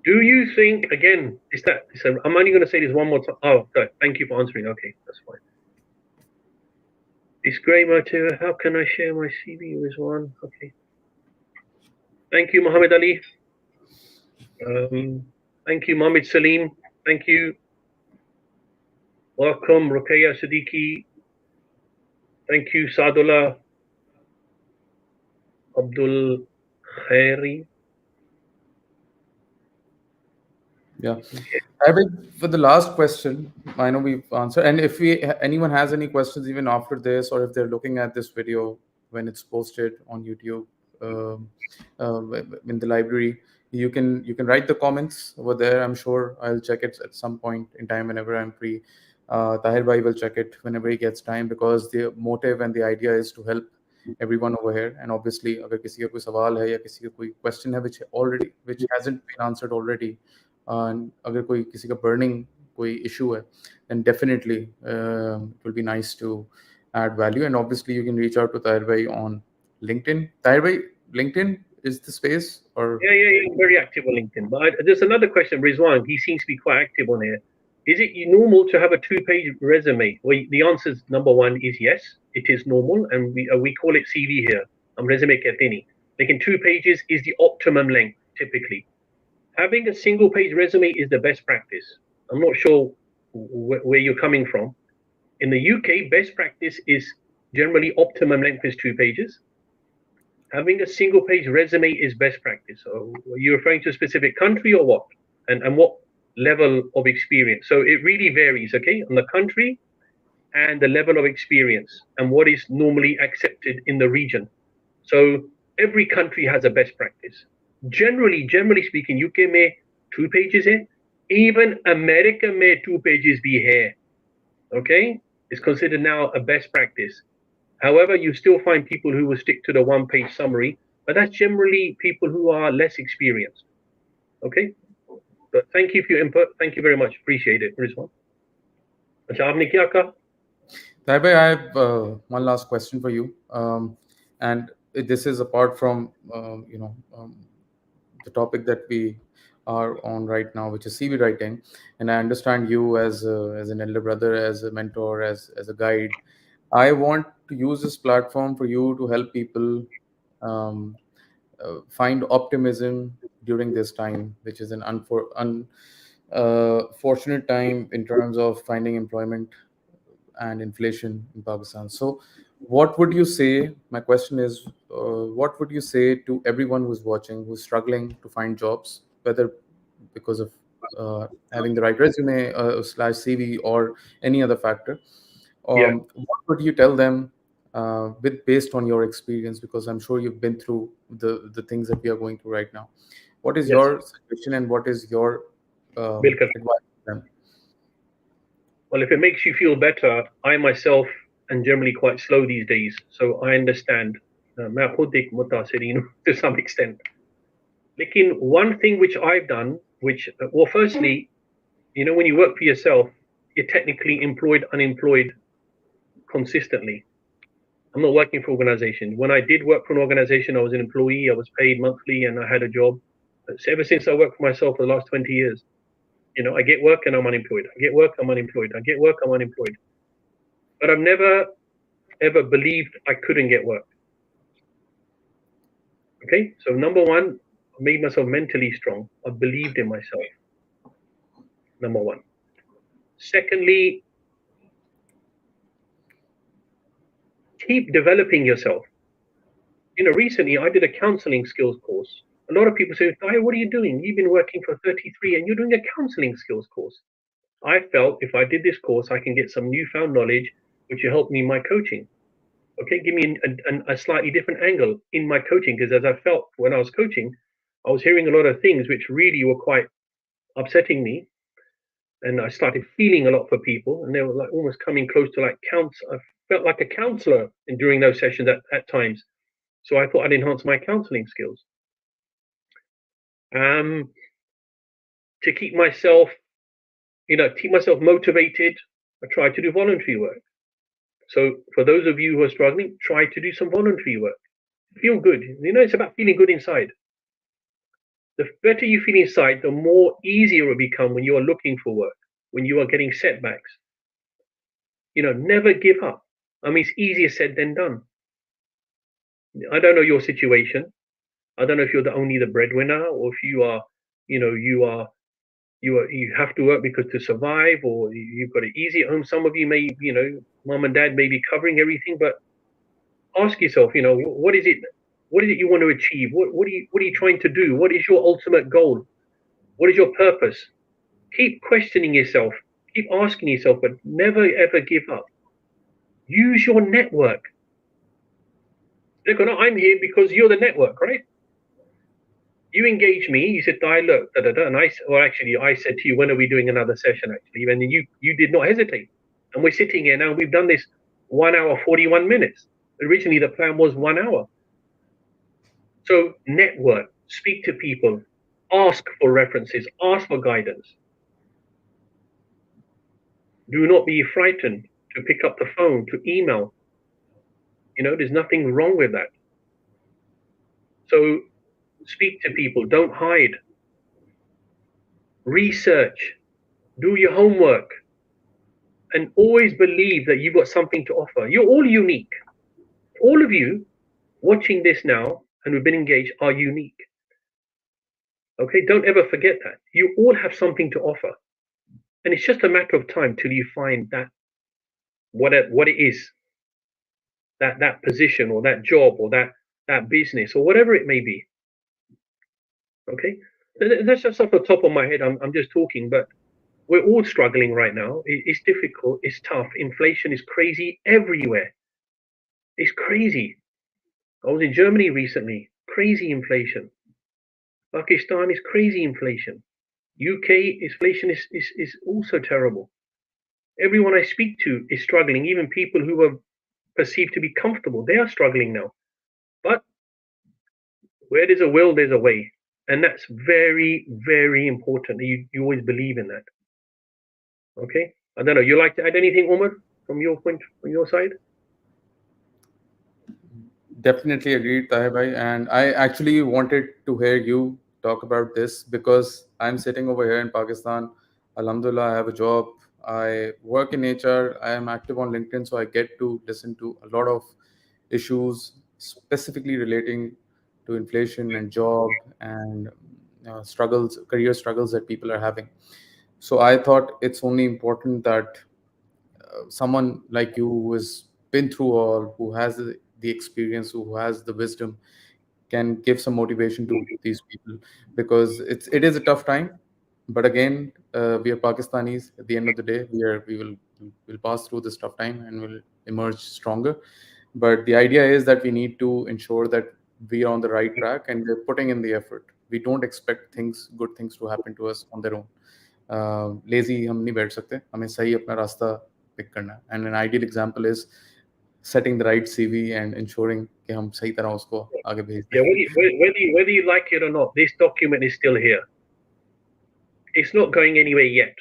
Do you think, again, I'm only going to say this one more time. Oh, good. Thank you for answering. Okay, that's fine. Disclaimer to how can I share my CV with one? Okay. Thank you, Muhammad Ali. Thank you, Mohammed Salim. Thank you. Welcome, Ruqayya Siddiqui. Thank you, Sadullah Abdul Khairi. Yeah. I mean, for the last question, I know we've answered. And if anyone has any questions even after this, or if they're looking at this video when it's posted on YouTube in the library, you can write the comments over there. I'm sure I'll check it at some point in time whenever I'm free. Tahir Bhai will check it whenever he gets time, because the motive and the idea is to help everyone over here. And obviously, अगर किसी का कोई सवाल है या किसी का कोई question है which hasn't been answered already, and अगर कोई किसी का burning कोई issue है, then definitely it will be nice to add value. And obviously, you can reach out to Tahir Bhai on LinkedIn. Tahir Bhai, LinkedIn is the space, or Yeah, very active on LinkedIn. But there's another question, Rizwan. He seems to be quite active on here. Is it normal to have a 2-page resume? Well, the answer is number 1 is yes, it is normal, and we call it CV here. Resume Kathini. Making 2 pages is the optimum length typically. Having a single-page resume is the best practice. I'm not sure where you're coming from. In the UK, best practice is generally optimum length is 2 pages. Having a single-page resume is best practice. So are you referring to a specific country or what? And what level of experience? So it really varies, okay, on the country and the level of experience and what is normally accepted in the region. So every country has a best practice. Generally speaking, UK में 2 pages hai. Even America में 2 pages bhi hai. Okay, it's considered now a best practice. However, you still find people who will stick to the 1-page summary, but that's generally people who are less experienced. Okay, but thank you for your input. Thank you very much. Appreciate it, Rizwan. अच्छा आपने क्या कहा? Tahir Bhai, I have one last question for you, and this is apart from the topic that we are on right now, which is CV writing. And I understand you as an elder brother, as a mentor, as a guide. I want to use this platform for you to help people find optimism during this time, which is an fortunate time in terms of finding employment and inflation in Pakistan. So, what would you say? My question is, what would you say to everyone who's watching, who's struggling to find jobs, whether because of having the right resume slash CV or any other factor? What would you tell them based on your experience? Because I'm sure you've been through the things that we are going through right now. What is your suggestion and what is your advice to them? Well, if it makes you feel better, I myself am generally quite slow these days, so I understand. मैं खुद एक मुतासिरीन हूं to some extent. Lekin one thing which I've done, well, firstly, when you work for yourself, you're technically employed, unemployed consistently. I'm not working for organization. When I did work for an organization, I was an employee, I was paid monthly, and I had a job. So ever since I worked for myself for the last 20 years, I get work and I'm unemployed. I get work, I'm unemployed. I get work, I'm unemployed. But I've never, ever believed I couldn't get work. Okay, so number one, I made myself mentally strong. I believed in myself. Number one. Secondly, keep developing yourself. Recently I did a counseling skills course. A lot of people say, "Dai, what are you doing? You've been working for 33 and you're doing a counseling skills course." I felt if I did this course, I can get some newfound knowledge which will help me in my coaching. Okay, give me a slightly different angle in my coaching, because as I felt when I was coaching, I was hearing a lot of things which really were quite upsetting me, and I started feeling a lot for people, and they were like almost coming close to like I felt like a counselor during those sessions at times. So I thought I'd enhance my counseling skills. To keep myself, motivated, I try to do voluntary work. So for those of you who are struggling, try to do some voluntary work. Feel good. It's about feeling good inside. The better you feel inside, the more easier it will become when you are looking for work, when you are getting setbacks. Never give up. I mean, it's easier said than done. I don't know your situation. I don't know if you're only the breadwinner, or if you are, you have to work because to survive, or you've got it easy at home. Some of you may, mom and dad may be covering everything, but ask yourself, what is it? What is it you want to achieve? What are you trying to do? What is your ultimate goal? What is your purpose? Keep questioning yourself. Keep asking yourself, but never ever give up. Use your network. Look, I'm here because you're the network, right? You engaged me. You said, "I look, da da da," and I said to you, "When are we doing another session?" Actually, and then you did not hesitate, and we're sitting here now. We've done this 1 hour 41 minutes. Originally, the plan was 1 hour. So network, speak to people, ask for references, ask for guidance. Do not be frightened to pick up the phone, to email. There's nothing wrong with that. So speak to people, don't hide. Research, do your homework, and always believe that you've got something to offer. You're all unique. All of you watching this now and who've been engaged are unique. Okay, don't ever forget that. You all have something to offer. And it's just a matter of time till you find that what it is, that position or that job or that business or whatever it may be. Okay, that's just off the top of my head. I'm just talking, but we're all struggling right now. It's difficult. It's tough. Inflation is crazy everywhere. It's crazy. I was in Germany recently. Crazy inflation. Pakistan is crazy inflation. UK inflation is also terrible. Everyone I speak to is struggling. Even people who were perceived to be comfortable, they are struggling now. But where there's a will, there's a way. And that's very, very important. You always believe in that. Okay? I don't know. You like to add anything, Omar, from your side? Definitely agreed, Tahir bhai. And I actually wanted to hear you talk about this because I'm sitting over here in Pakistan. Alhamdulillah, I have a job. I work in HR. I am active on LinkedIn, so I get to listen to a lot of issues specifically relating to inflation and job and struggles, career struggles that people are having. So I thought it's only important that someone like you who has been through all, who has the experience, who has the wisdom, can give some motivation to these people because it is a tough time. But again, we are Pakistanis. At the end of the day, we will pass through this tough time and will emerge stronger. But the idea is that we need to ensure that we are on the right track and we're putting in the effort. We don't expect good things to happen to us on their own. Lazy हम नहीं बैठ सकते, हमें सही अपना रास्ता pick करना है. And an ideal example is setting the right CV and ensuring कि हम सही तरह उसको आगे भेज दें. Yeah, whether you like it or not, this document is still here. It's not going anywhere yet.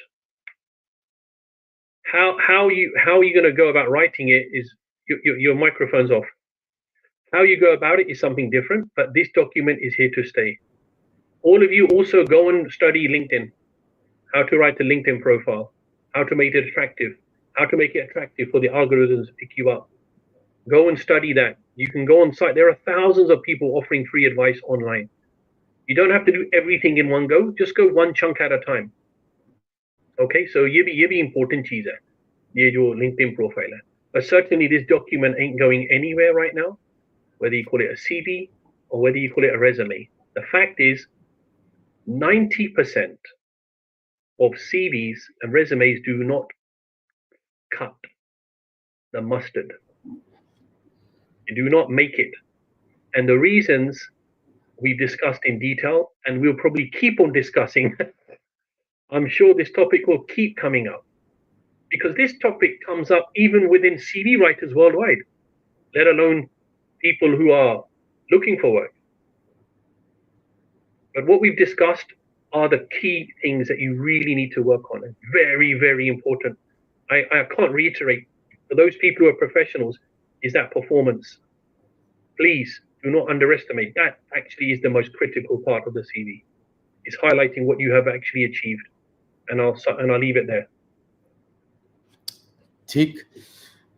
How are you going to go about writing it is your microphone's off. How you go about it is something different, but this document is here to stay. All of you also go and study LinkedIn, how to write a LinkedIn profile, how to make it attractive for the algorithms to pick you up. Go and study that. You can go on site. There are thousands of people offering free advice online. You don't have to do everything in one go. Just go one chunk at a time. Okay, so ये भी important चीज है, ये जो LinkedIn profile है. But certainly this document ain't going anywhere right now, whether you call it a CV or whether you call it a resume. The fact is, 90% of CVs and resumes do not cut the mustard. They do not make it. And the reasons we've discussed in detail, and we'll probably keep on discussing. I'm sure this topic will keep coming up, because this topic comes up even within CV writers worldwide, let alone people who are looking for work. But what we've discussed are the key things that you really need to work on. Very, very important. I can't reiterate, for those people who are professionals, is that performance. Please do not underestimate. That actually is the most critical part of the CV. It's highlighting what you have actually achieved. And I'll leave it there. ठीक,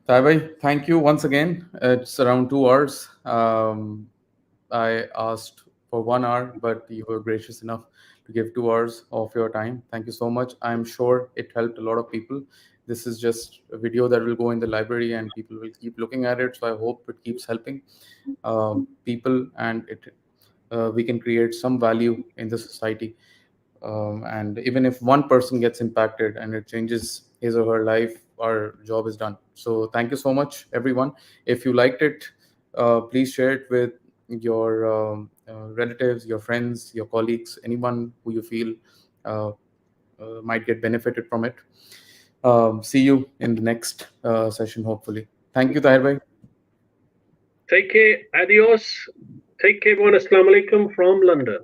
Taibai, thank you once again. It's around 2 hours. I asked for 1 hour, but you were gracious enough to give 2 hours of your time. Thank you so much. I'm sure it helped a lot of people. This is just a video that will go in the library and people will keep looking at it. So I hope it keeps helping people, and we can create some value in the society. And even if one person gets impacted and it changes his or her life, our job is done. So thank you so much, everyone. If you liked it, please share it with your relatives, your friends, your colleagues, anyone who you feel might get benefited from it. See you in the next session, hopefully. Thank you, Tahir bhai. Take care. Adios. Take care, everyone. Assalamu alaikum from London.